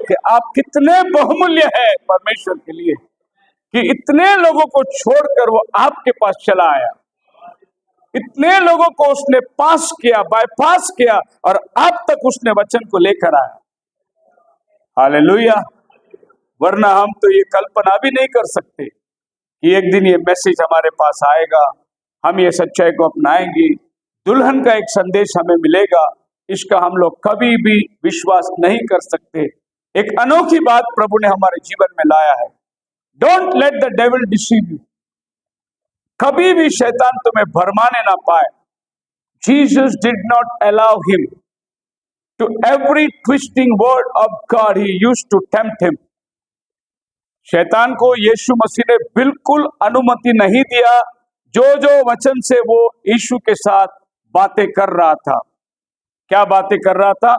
कि आप कितने बहुमूल्य हैं परमेश्वर के लिए, कि इतने लोगों को छोड़कर वो आपके पास चला आया। इतने लोगों को उसने पास किया, बाईपास किया, और आप तक उसने वचन को लेकर आया। हालेलुया। वरना हम तो ये कल्पना भी नहीं कर सकते कि एक दिन ये मैसेज हमारे पास आएगा, हम ये सच्चाई को अपनाएंगे, दुल्हन का एक संदेश हमें मिलेगा। इसका हम लोग कभी भी विश्वास नहीं कर सकते। एक अनोखी बात प्रभु ने हमारे जीवन में लाया है। Don't let the devil deceive you. कभी भी शैतान तुम्हें भरमाने ना पाए। Jesus did not allow him to every twisting word of God he used to tempt him. शैतान को यीशु मसीह ने बिल्कुल अनुमति नहीं दिया। जो जो वचन से वो यीशु के साथ बातें कर रहा था, क्या बातें कर रहा था?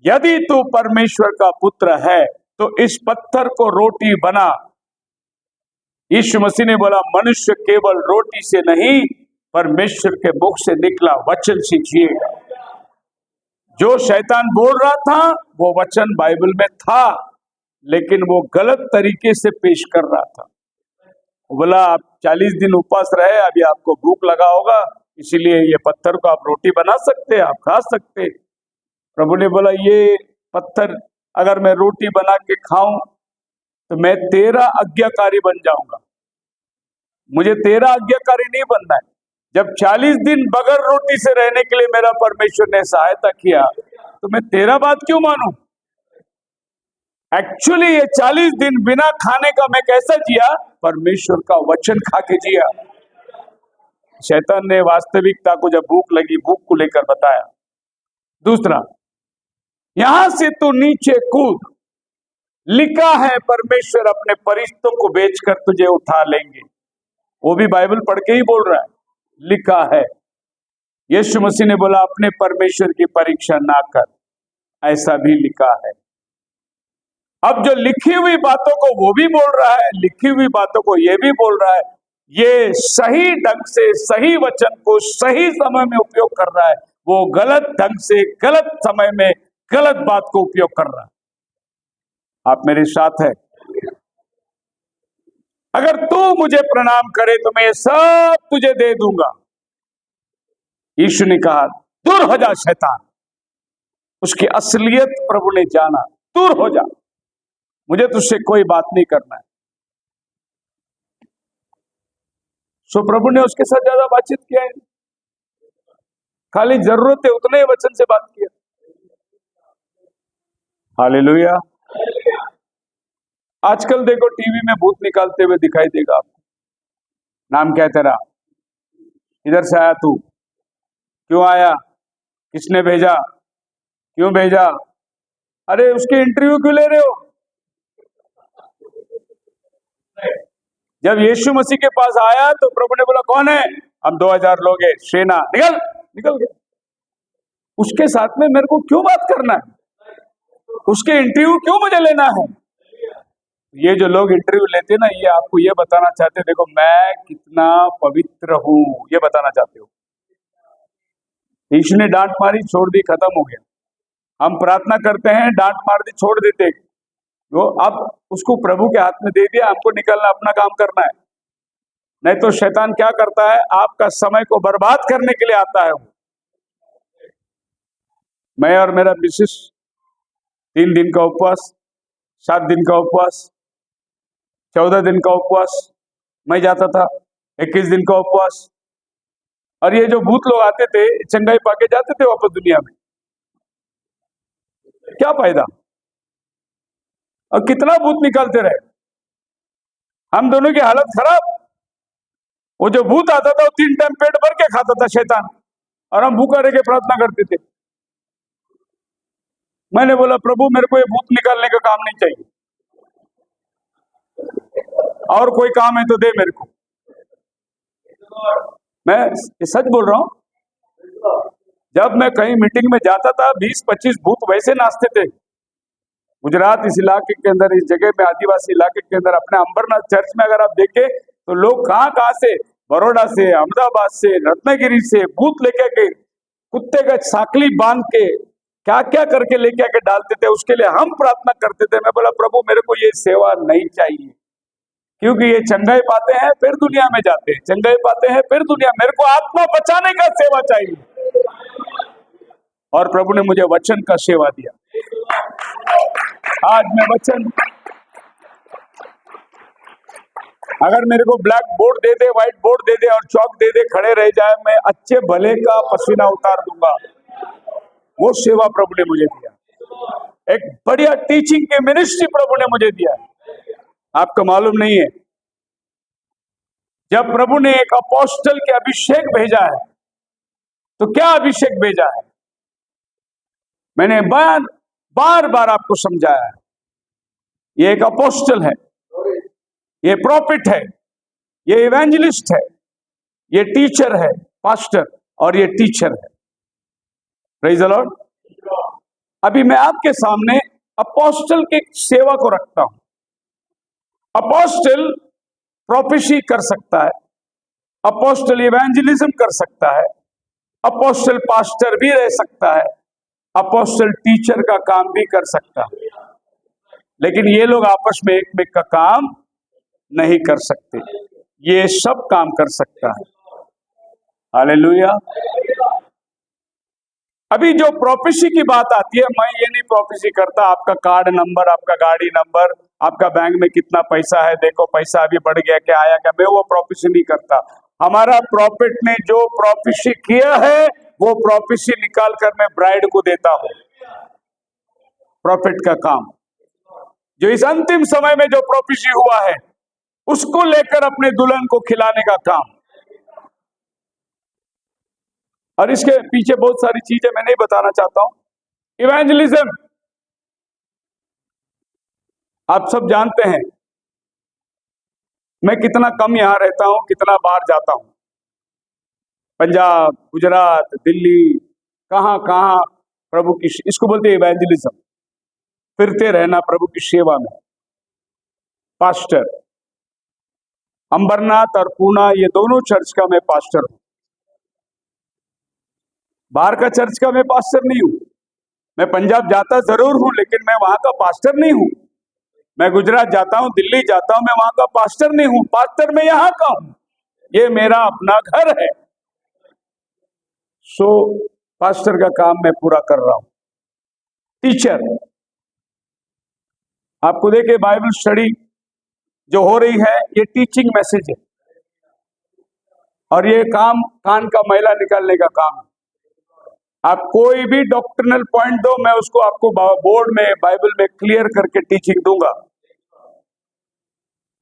यदि तू परमेश्वर का पुत्र है तो इस पत्थर को रोटी बना। यीशु मसीह ने बोला मनुष्य केवल रोटी से नहीं, परमेश्वर के मुख से निकला वचन से जिएगा। जो शैतान बोल रहा था वो वचन बाइबल में था, लेकिन वो गलत तरीके से पेश कर रहा था। बोला आप 40 दिन उपवास रहे, अभी आपको भूख लगा होगा, इसीलिए ये पत्थर को आप रोटी बना सकते, आप खा सकते। प्रभु ने बोला ये पत्थर अगर मैं रोटी बना के खाऊं तो मैं तेरा आज्ञाकारी बन जाऊंगा। मुझे तेरा आज्ञाकारी नहीं बनना है। जब 40 दिन बगैर रोटी से रहने के लिए मेरा परमेश्वर ने सहायता किया, तो मैं तेरा बात क्यों मानूं? एक्चुअली ये 40 दिन बिना खाने का मैं कैसा जिया? परमेश्वर का वचन खा के जिया। शैतान ने वास्तविकता को जब भूख लगी, भूख को लेकर बताया। दूसरा, यहां से तू नीचे कूद, लिखा है परमेश्वर अपने परिश्तों को बेचकर तुझे उठा लेंगे। वो भी बाइबल पढ़ के ही बोल रहा है, लिखा है। यीशु मसीह ने बोला अपने परमेश्वर की परीक्षा ना कर, ऐसा भी लिखा है। अब जो लिखी हुई बातों को वो भी बोल रहा है, लिखी हुई बातों को ये भी बोल रहा है। ये सही ढंग से सही वचन को सही समय में उपयोग कर रहा है, वो गलत ढंग से गलत समय में गलत बात को उपयोग कर रहा है। आप मेरे साथ है? अगर तू मुझे प्रणाम करे तो मैं ये सब तुझे दे दूंगा। यीशु ने कहा दूर हो जा शैतान। उसकी असलियत प्रभु ने जाना, दूर हो जा, मुझे तुझसे कोई बात नहीं करना है। सो प्रभु ने उसके साथ ज्यादा बातचीत किया है, खाली जरूरत है उतने वचन से बात किया। हालेलुया। आजकल देखो टीवी में भूत निकालते हुए दिखाई देगा आपको। नाम क्या है तेरा? इधर से आया तू? क्यों आया? किसने भेजा? क्यों भेजा? अरे उसके इंटरव्यू क्यों ले रहे हो? जब यीशु मसीह के पास आया तो प्रभु ने बोला कौन है? हम 2000 लोग हैं, सेना। निकल गए। उसके साथ में मेरे को क्यों बात करना है? उसके इंटरव्यू क्यों मुझे लेना है? ये जो लोग इंटरव्यू लेते हैं ना, ये आपको ये बताना चाहते हैं देखो मैं कितना पवित्र हूं, ये बताना चाहते हो। यीशु ने डांट मारी, छोड़ दी, खत्म हो गया। हम प्रार्थना करते हैं, डांट मार दी, छोड़ देते। वो अब उसको प्रभु के हाथ में दे दिया, हमको निकलना, अपना काम करना है। नहीं तो शैतान क्या करता है, आपका समय को बर्बाद करने के लिए आता है। मैं और मेरा मिसेस 3 दिन का उपवास, 7 दिन का उपवास, 14 दिन का उपवास मैं जाता था, 21 दिन का उपवास। और ये जो भूत लोग आते थे, चंगाई पाके जाते थे वापस दुनिया में। क्या फायदा? और कितना भूत निकालते रहे, हम दोनों की हालत खराब। वो जो भूत आता था वो 3 टाइम पेट भर के खाता था शैतान, और हम भूखा रह के प्रार्थना करते थे। मैंने बोला प्रभु मेरे को ये भूत निकालने का काम नहीं चाहिए, और कोई काम है तो दे मेरे को। मैं ये सच बोल रहा हूं। जब मैं कहीं मीटिंग में जाता था, 20-25 भूत वैसे नाचते थे। गुजरात इस इलाके के अंदर, इस जगह में, आदिवासी इलाके के अंदर, अपने अंबरनाथ चर्च में अगर आप देखें तो लोग कहाँ से, बड़ौदा से, अहमदाबाद से, रत्नागिरी से भूत लेके के कुत्ते का साकली बांध के क्या क्या करके लेके आके डालते थे। उसके लिए हम प्रार्थना करते थे। मैं बोला प्रभु मेरे को ये सेवा नहीं चाहिए, क्योंकि ये चंगाई पाते हैं फिर दुनिया में जाते हैं, चंगाई पाते हैं फिर दुनिया। मेरे को आत्मा बचाने का सेवा चाहिए, और प्रभु ने मुझे वचन का सेवा दिया। आज मैं वचन, अगर मेरे को ब्लैक बोर्ड दे दे, व्हाइट बोर्ड दे दे और चौक दे दे, खड़े रह जाए, मैं अच्छे भले का पसीना उतार दूंगा। वो सेवा प्रभु ने मुझे दिया। एक बढ़िया टीचिंग के मिनिस्ट्री प्रभु ने मुझे दिया। आपको मालूम नहीं है, जब प्रभु ने एक अपोस्टल के अभिषेक भेजा है तो क्या अभिषेक भेजा है, मैंने बार बार आपको समझाया है। ये एक अपोस्टल है, ये प्रॉफिट है, ये इवेंजलिस्ट है, ये टीचर है, पास्टर, और ये टीचर है। Praise the Lord. अभी मैं आपके सामने अपोस्टल के सेवा को रखता हूं। अपोस्टल प्रोफेसी कर सकता है, अपोस्टल इवेंजलिज्म कर सकता है, अपोस्टल पास्टर भी रह सकता है, अपोस्टल टीचर का काम भी कर सकता है। लेकिन ये लोग आपस में एक का काम नहीं कर सकते, ये सब काम कर सकता है। हालेलुया। अभी जो प्रोफेसी की बात आती है, मैं ये नहीं प्रोफेसी करता आपका कार्ड नंबर, आपका गाड़ी नंबर, आपका बैंक में कितना पैसा है, देखो पैसा अभी बढ़ गया क्या, आया क्या, मैं वो प्रोफेसी नहीं करता। हमारा प्रॉफिट ने जो प्रोफेसी किया है वो प्रोफेसी निकाल कर मैं ब्राइड को देता हूं। प्रॉफिट का काम, जो इस अंतिम समय में जो प्रोफेसी हुआ है उसको लेकर अपने दुल्हन को खिलाने का काम। और इसके पीछे बहुत सारी चीजें मैं नहीं बताना चाहता हूं। इवेंजलिज्म आप सब जानते हैं, मैं कितना कम यहां रहता हूं, कितना बाहर जाता हूं, पंजाब, गुजरात, दिल्ली, कहां कहां प्रभु की, इसको बोलते हैं इवेंजलिज्म, फिरते रहना प्रभु की सेवा में। पास्टर अंबरनाथ और पूना, ये दोनों चर्च का मैं पास्टर हूं। बाहर का चर्च का मैं पास्टर नहीं हूं। मैं पंजाब जाता जरूर हूं, लेकिन मैं वहां का पास्टर नहीं हूं। मैं गुजरात जाता हूं, दिल्ली जाता हूं, मैं वहां का पास्टर नहीं हूं। पास्टर मैं यहां का हूं, ये मेरा अपना घर है। सो पास्टर का काम मैं पूरा कर रहा हूं। टीचर, आपको देखे बाइबल स्टडी जो हो रही है, ये टीचिंग मैसेज है, और ये काम कान का मैला निकालने का काम है। आप कोई भी डॉक्ट्रिनल पॉइंट दो, मैं उसको आपको बोर्ड में बाइबल में क्लियर करके टीचिंग दूंगा।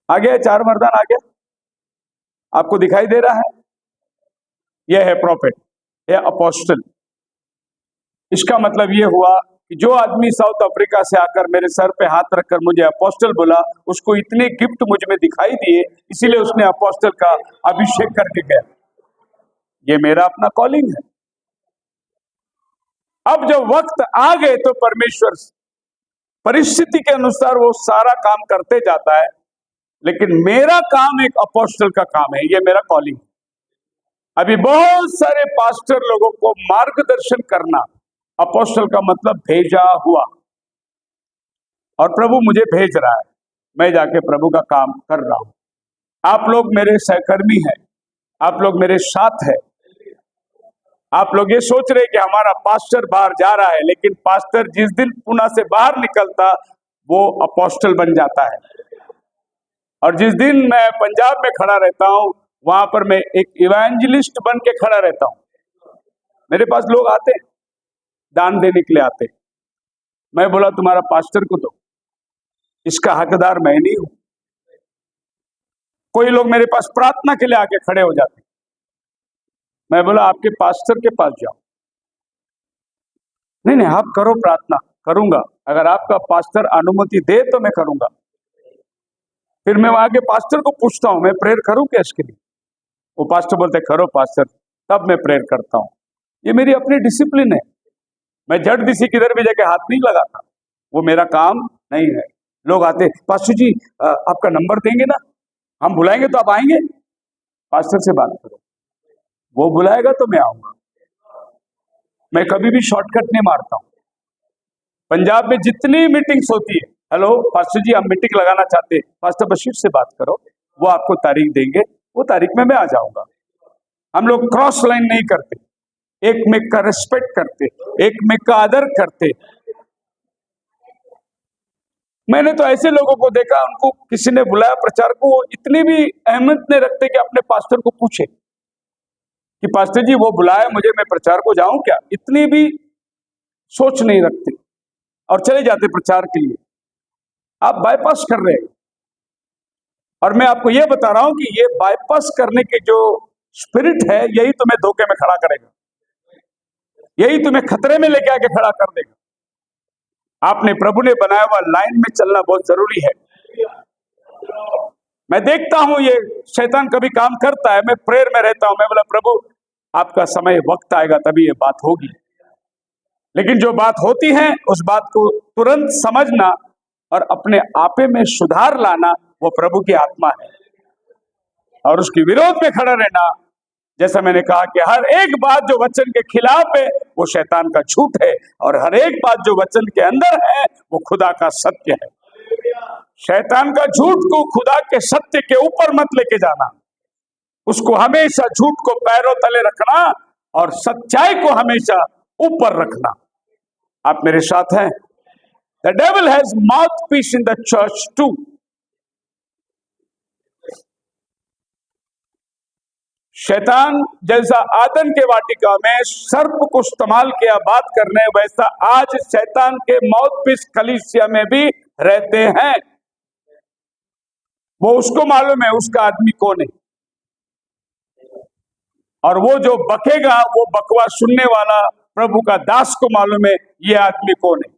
आ गया चार मर्दान, आ गया, आपको दिखाई दे रहा है? यह है प्रॉफिट, यह अपोस्टल। इसका मतलब यह हुआ कि जो आदमी साउथ अफ्रीका से आकर मेरे सर पे हाथ रखकर मुझे अपोस्टल बोला, उसको इतने गिफ्ट मुझ में दिखाई दिए, इसीलिए उसने अपोस्टल का अभिषेक करके गया। ये मेरा अपना कॉलिंग है। अब जब वक्त आ गए तो परमेश्वर परिस्थिति के अनुसार वो सारा काम करते जाता है, लेकिन मेरा काम एक अपोस्टल का काम है, ये मेरा कॉलिंग है। अभी बहुत सारे पास्टर लोगों को मार्गदर्शन करना, अपोस्टल का मतलब भेजा हुआ, और प्रभु मुझे भेज रहा है, मैं जाके प्रभु का काम कर रहा हूं। आप लोग मेरे सहकर्मी हैं, आप लोग मेरे साथ हैं। आप लोग ये सोच रहे कि हमारा पास्टर बाहर जा रहा है, लेकिन पास्टर जिस दिन पुणे से बाहर निकलता वो अपोस्टल बन जाता है। और जिस दिन मैं पंजाब में खड़ा रहता हूं, वहां पर मैं एक इवेंजलिस्ट बन के खड़ा रहता हूं। मेरे पास लोग आते हैं, दान देने के लिए आते हैं। मैं बोला तुम्हारा पास्टर को दो, इसका हकदार मैं नहीं हूं। कोई लोग मेरे पास प्रार्थना के लिए आके खड़े हो जाते, मैं बोला आपके पास्टर के पास जाओ। नहीं नहीं, आप करो प्रार्थना, करूंगा, अगर आपका पास्टर अनुमति दे तो मैं करूंगा। फिर मैं वहां के पास्टर को पूछता हूं, मैं प्रेयर करूं क्या इसके लिए? वो पास्टर बोलते करो पास्टर, तब मैं प्रेयर करता हूं। ये मेरी अपनी डिसिप्लिन है। मैं झट दिसी किधर भी जाके हाथ नहीं लगाता, वो मेरा काम नहीं है। लोग आते, पास्टर जी आपका नंबर देंगे ना, हम बुलाएंगे तो आप आएंगे? पास्टर से बात करो, वो बुलाएगा तो मैं आऊंगा। मैं कभी भी शॉर्टकट नहीं मारता हूं। पंजाब में जितनी मीटिंग्स होती है, हेलो पास्टर जी हम मीटिंग लगाना चाहते हैं, पास्टर बशीर से बात करो, वो आपको तारीख देंगे, वो तारीख में मैं आ जाऊंगा। हम लोग क्रॉस लाइन नहीं करते, एक मेक का रिस्पेक्ट करते, एक मेक का आदर करते। मैंने तो ऐसे लोगों को देखा, उनको किसी ने बुलाया प्रचार को, वो इतनी भी अहमियत नहीं रखते कि अपने पास्टर को पूछे कि पास्टर जी वो बुलाया मुझे, मैं प्रचार को जाऊं क्या, इतनी भी सोच नहीं रखते और चले जाते प्रचार के लिए। आप बाईपास कर रहे हैं, और मैं आपको यह बता रहा हूं कि ये बाईपास करने के जो स्पिरिट है, यही तुम्हें धोखे में खड़ा करेगा, यही तुम्हें खतरे में लेके आके खड़ा कर देगा। आपने प्रभु ने बनाया हुआ लाइन में चलना बहुत जरूरी है। मैं देखता हूं ये शैतान कभी काम करता है, मैं प्रेयर में रहता हूं, मैं बोला प्रभु आपका समय वक्त आएगा तभी ये बात होगी। लेकिन जो बात होती है उस बात को तुरंत समझना और अपने आपे में सुधार लाना, वो प्रभु की आत्मा है। और उसके विरोध में खड़ा रहना, जैसा मैंने कहा कि हर एक बात जो वचन के खिलाफ है वो शैतान का झूठ है, और हर एक बात जो वचन के अंदर है वो खुदा का सत्य है। शैतान का झूठ को खुदा के सत्य के ऊपर मत लेके जाना, उसको हमेशा झूठ को पैरों तले रखना और सच्चाई को हमेशा ऊपर रखना। आप मेरे साथ हैं? The devil has mouthpiece in the church too. शैतान जैसा आदन के वाटिका में सर्प को इस्तेमाल किया बात करने, वैसा आज शैतान के माउथपीस कलीसिया में भी रहते हैं, वो उसको मालूम है उसका आदमी कौन है। और वो जो बकेगा, वो बकवास सुनने वाला प्रभु का दास को मालूम है ये आदमी कौन है।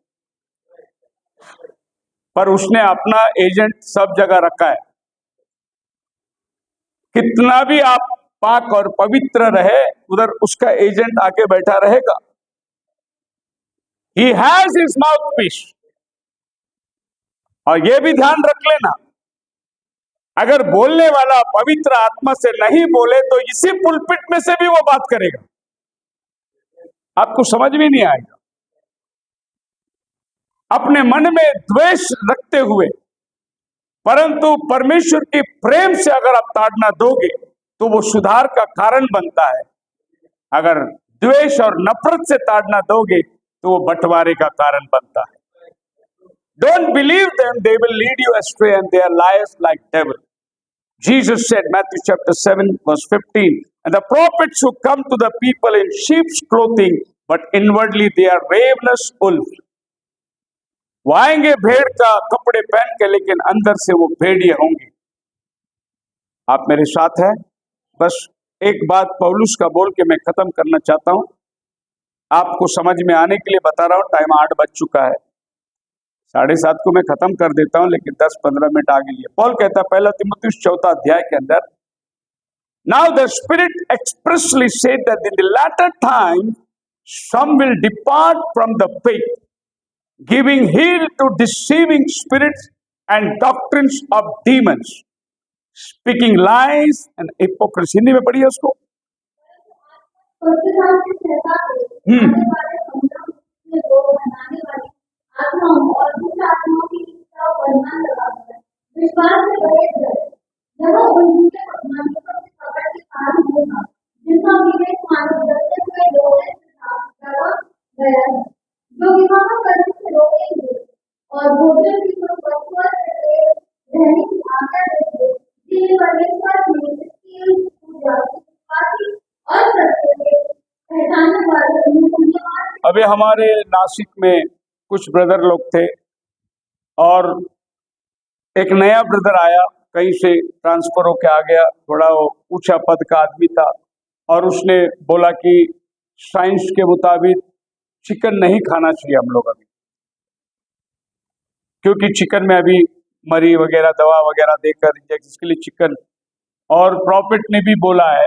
पर उसने अपना एजेंट सब जगह रखा है। कितना भी आप पाक और पवित्र रहे, उधर उसका एजेंट आके बैठा रहेगा। He has his mouthpiece। और ये भी ध्यान रख लेना, अगर बोलने वाला पवित्र आत्मा से नहीं बोले तो इसी पुलपिट में से भी वो बात करेगा, आपको समझ में नहीं आएगा। अपने मन में द्वेष रखते हुए, परंतु परमेश्वर के प्रेम से अगर आप ताड़ना दोगे तो वो सुधार का कारण बनता है। अगर द्वेष और नफरत से ताड़ना दोगे तो वो बंटवारे का कारण बनता है। Don't believe them, they will lead you astray and they are liars like devil. Jesus said, Matthew chapter 7 verse 15, and the prophets who come to the people in sheep's clothing, but inwardly they are ravenous wolves. वो आएंगे भेड़ का कपड़े पहन के, लेकिन अंदर से वो भेड़िए होंगे। आप मेरे साथ हैं? बस एक बात पौलुस का बोल के मैं खत्म करना चाहता हूं, आपको समझ में आने के लिए बता रहा हूं। टाइम 8 बज चुका है, 7:30 को मैं खत्म कर देता हूं, लेकिन 10-15 मिनट आगे लिए। पौल कहता है पहला तीमुथियुस 4 अध्याय के अंदर, now the spirit expressly said that in the latter time some will depart from the faith, giving heed to deceiving spirits and doctrines of demons, speaking lies and hypocrisy. Hindi में पढ़िए उसको। आत्माओं और दुष्ट आत्माओं की इच्छा और परिणाम लगाकर विश्वास से भरे थे। यह उनके मानसिक पकड़ के कारण होगा, जिनका विवेक मानव दर्शन में लोगों से दबा गया है, जो विवाह करने से रोकेंगे और भोजन की वस्तुओं से रहने की आज्ञा देंगे, जिन्हें परमेश्वर ने इसकी पूजा की और सत्य से पहचानने वाले मूल्यवान। अभी हमारे नासिक में कुछ ब्रदर लोग थे और एक नया ब्रदर आया, कहीं से ट्रांसफर होके आ गया, थोड़ा वो ऊंचा पद का आदमी था, और उसने बोला कि साइंस के मुताबिक चिकन नहीं खाना चाहिए हम लोग अभी, क्योंकि चिकन में अभी मरी वगैरह दवा वगैरह देकर जिसके लिए चिकन, और प्रॉफिट ने भी बोला है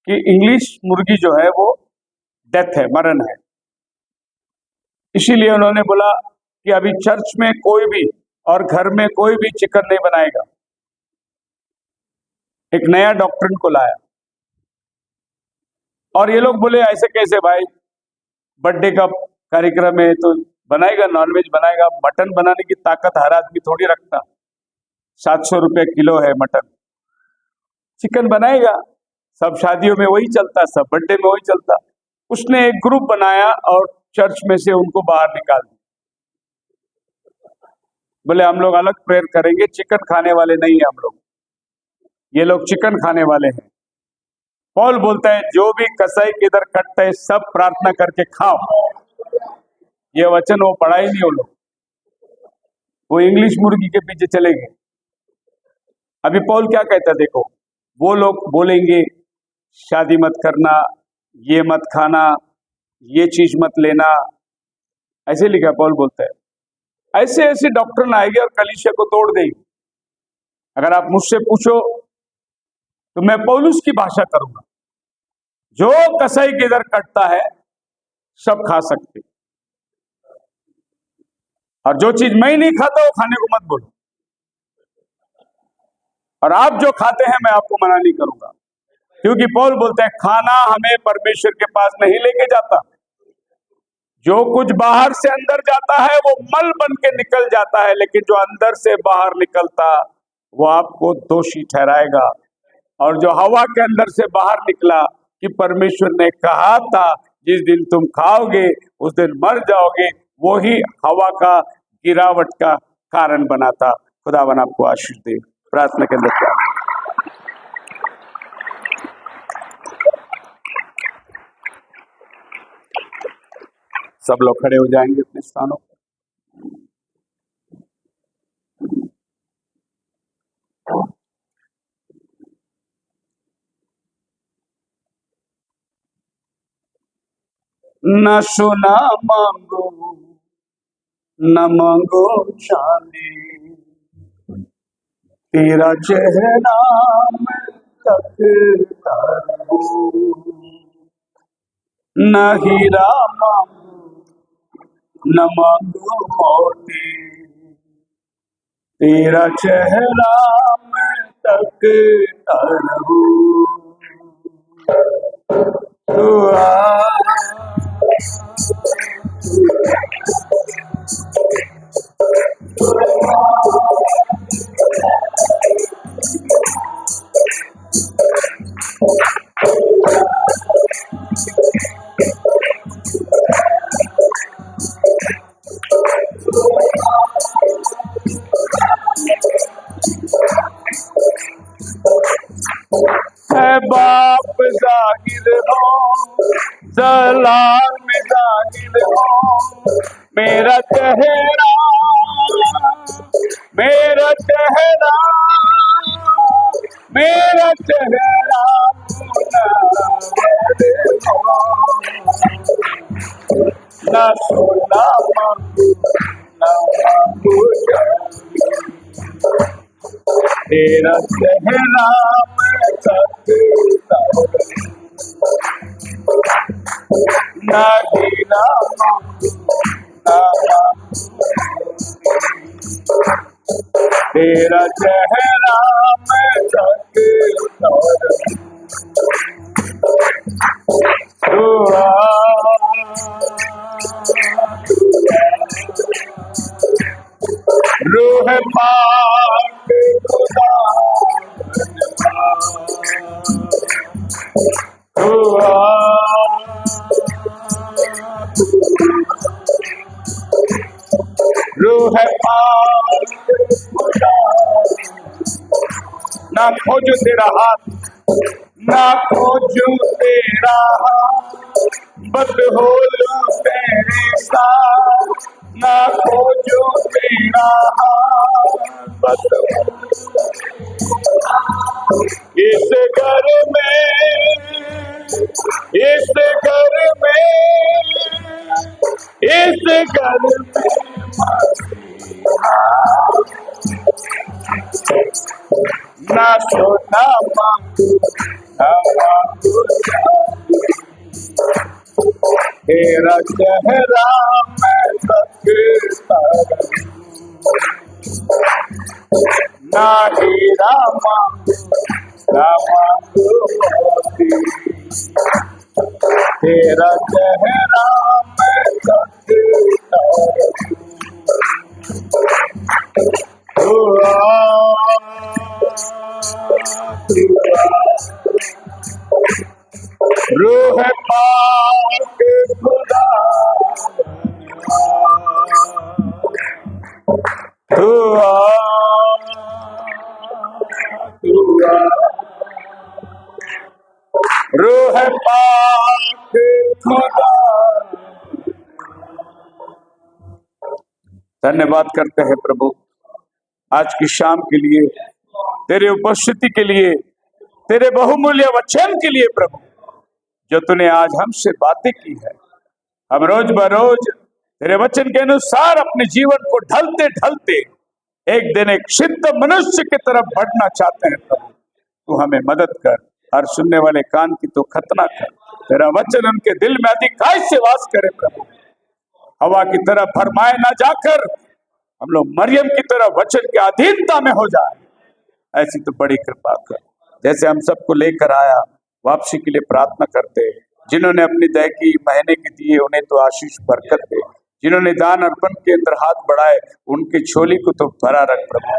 कि इंग्लिश मुर्गी जो है वो डेथ है, मरण है। इसीलिए उन्होंने बोला कि अभी चर्च में कोई भी और घर में कोई भी चिकन नहीं बनाएगा। एक नया डॉक्ट्रिन को लाया, और ये लोग बोले ऐसे कैसे भाई, बर्थडे का कार्यक्रम है तो बनाएगा, नॉनवेज बनाएगा। मटन बनाने की ताकत हर आदमी थोड़ी रखता, 700 रुपये किलो है मटन। चिकन बनाएगा, सब शादियों में वही चलता, सब बर्थडे में वही चलता। उसने एक ग्रुप बनाया और चर्च में से उनको बाहर निकाल दिया। बोले हम लोग अलग प्रेयर करेंगे, चिकन खाने वाले नहीं है हम लोग, ये लोग चिकन खाने वाले हैं। पौल बोलता है जो भी कसाई के इधर कटता है सब प्रार्थना करके खाओ। ये वचन वो पढ़ा ही नहीं वो लोग, वो इंग्लिश मुर्गी के पीछे चले गए। अभी पौल क्या कहता है देखो, वो लोग बोलेंगे शादी मत करना, ये मत खाना, ये चीज मत लेना, ऐसे लिखा पौल बोलता है। ऐसे ऐसे डॉक्टर आएंगे और कलीसिया को तोड़ देंगे। अगर आप मुझसे पूछो तो मैं पौलुस की भाषा करूंगा, जो कसाई के इधर कटता है सब खा सकते, और जो चीज मैं नहीं खाता वो खाने को मत बोलो। और आप जो खाते हैं मैं आपको मना नहीं करूंगा, क्योंकि पौल बोलते हैं खाना हमें परमेश्वर के पास नहीं लेके जाता। जो कुछ बाहर से अंदर जाता है वो मल बन के निकल जाता है, लेकिन जो अंदर से बाहर निकलता वो आपको दोषी ठहराएगा। और जो हवा के अंदर से बाहर निकला, कि परमेश्वर ने कहा था जिस दिन तुम खाओगे उस दिन मर जाओगे, वो ही हवा का गिरावट का कारण बना था। खुदावन आपको आशीष दे। प्रार्थना के अंदर क्या सब लोग खड़े हो जाएंगे अपने स्थानों पर। न सोना मांगो न मांगो चांदी, तेरा चेहरा मैं तकता रहूं। न हीरा मांगो न मांगो मोती, तेरा चेहरा मैं तकता रहूं। तू आ है बाप जाहिर हो, जलाल में जाहिर हो, मेरा चेहरा मेरा चेहरा मेरा चेहरा ना सोना मांगू ना मांगू तेरा चेहरा मैं तकता ना हीरा मांगू ना तेरा चेहरा मैं तकता दुआ रूह पाक खुदा दुआ रूह पाक खुदा ना खोजो तेरा हाथ ना खोजो तेरा हाथ बदहोलो तेरे साथ ना खोजो तेरा हाथ बदहोलो इस घर में इस घर में इस घर में ना सोना मांगू ना मांगू तेरा चेहरा मैं तकता ना हीरा मांगू ना मांगू मोती, तेरा चेहरा मैं तकता दुआ रूह पाक खुदा दुआ दुआ रूह पाक खुदा। धन्यवाद करते हैं प्रभु आज की शाम के लिए, तेरे उपस्थिति के लिए, तेरे बहुमूल्य वचन के लिए प्रभु, जो तूने आज हमसे बातें की है। हम रोज बरोज तेरे वचन के अनुसार अपने जीवन को ढलते ढलते एक दिन एक सिद्ध मनुष्य की तरफ बढ़ना चाहते हैं प्रभु। तू हमें मदद कर, हर सुनने वाले कान की तो खतना कर, तेरा वचन उनके दिल में अधिकाई से वास करे प्रभु। हवा की तरह फरमाए ना जाकर हम लोग मरियम की तरह वचन की अधीनता में हो जाए, ऐसी तो बड़ी कृपा कर। जैसे हम सबको लेकर आया, वापसी के लिए प्रार्थना करते हैं। जिन्होंने अपनी दया की महीने की दिए उन्हें तो आशीष बरकत दे, जिन्होंने दान अर्पण के अंदर हाथ बढ़ाए उनकी झोली को तो भरा रख प्रभु।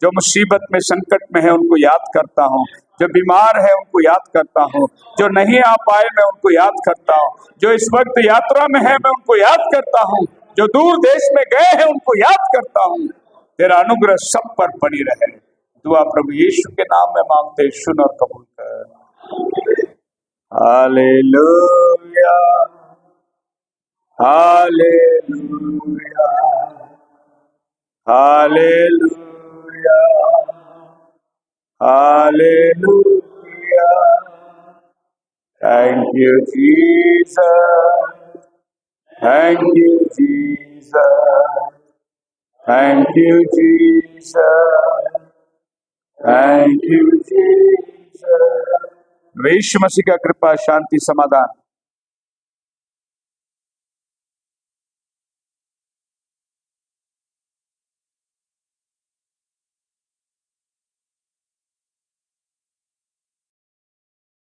जो मुसीबत में संकट में है उनको याद करता हूँ, जो बीमार है उनको याद करता हूँ, जो नहीं आ पाए मैं उनको याद करता हूँ, जो इस वक्त यात्रा में है मैं उनको याद करता हूँ, जो दूर देश में गए हैं उनको याद करता हूँ। तेरा अनुग्रह सब पर बनी रहे। दुआ प्रभु यीशु के नाम में मांगते, सुन और कबूल कर। Hallelujah hallelujah hallelujah hallelujah. Thank you Jesus, Thank you, Jesus. Thank you, Jesus. Thank you, Jesus. यीशु मसीह का कृपा, शांति, समाधान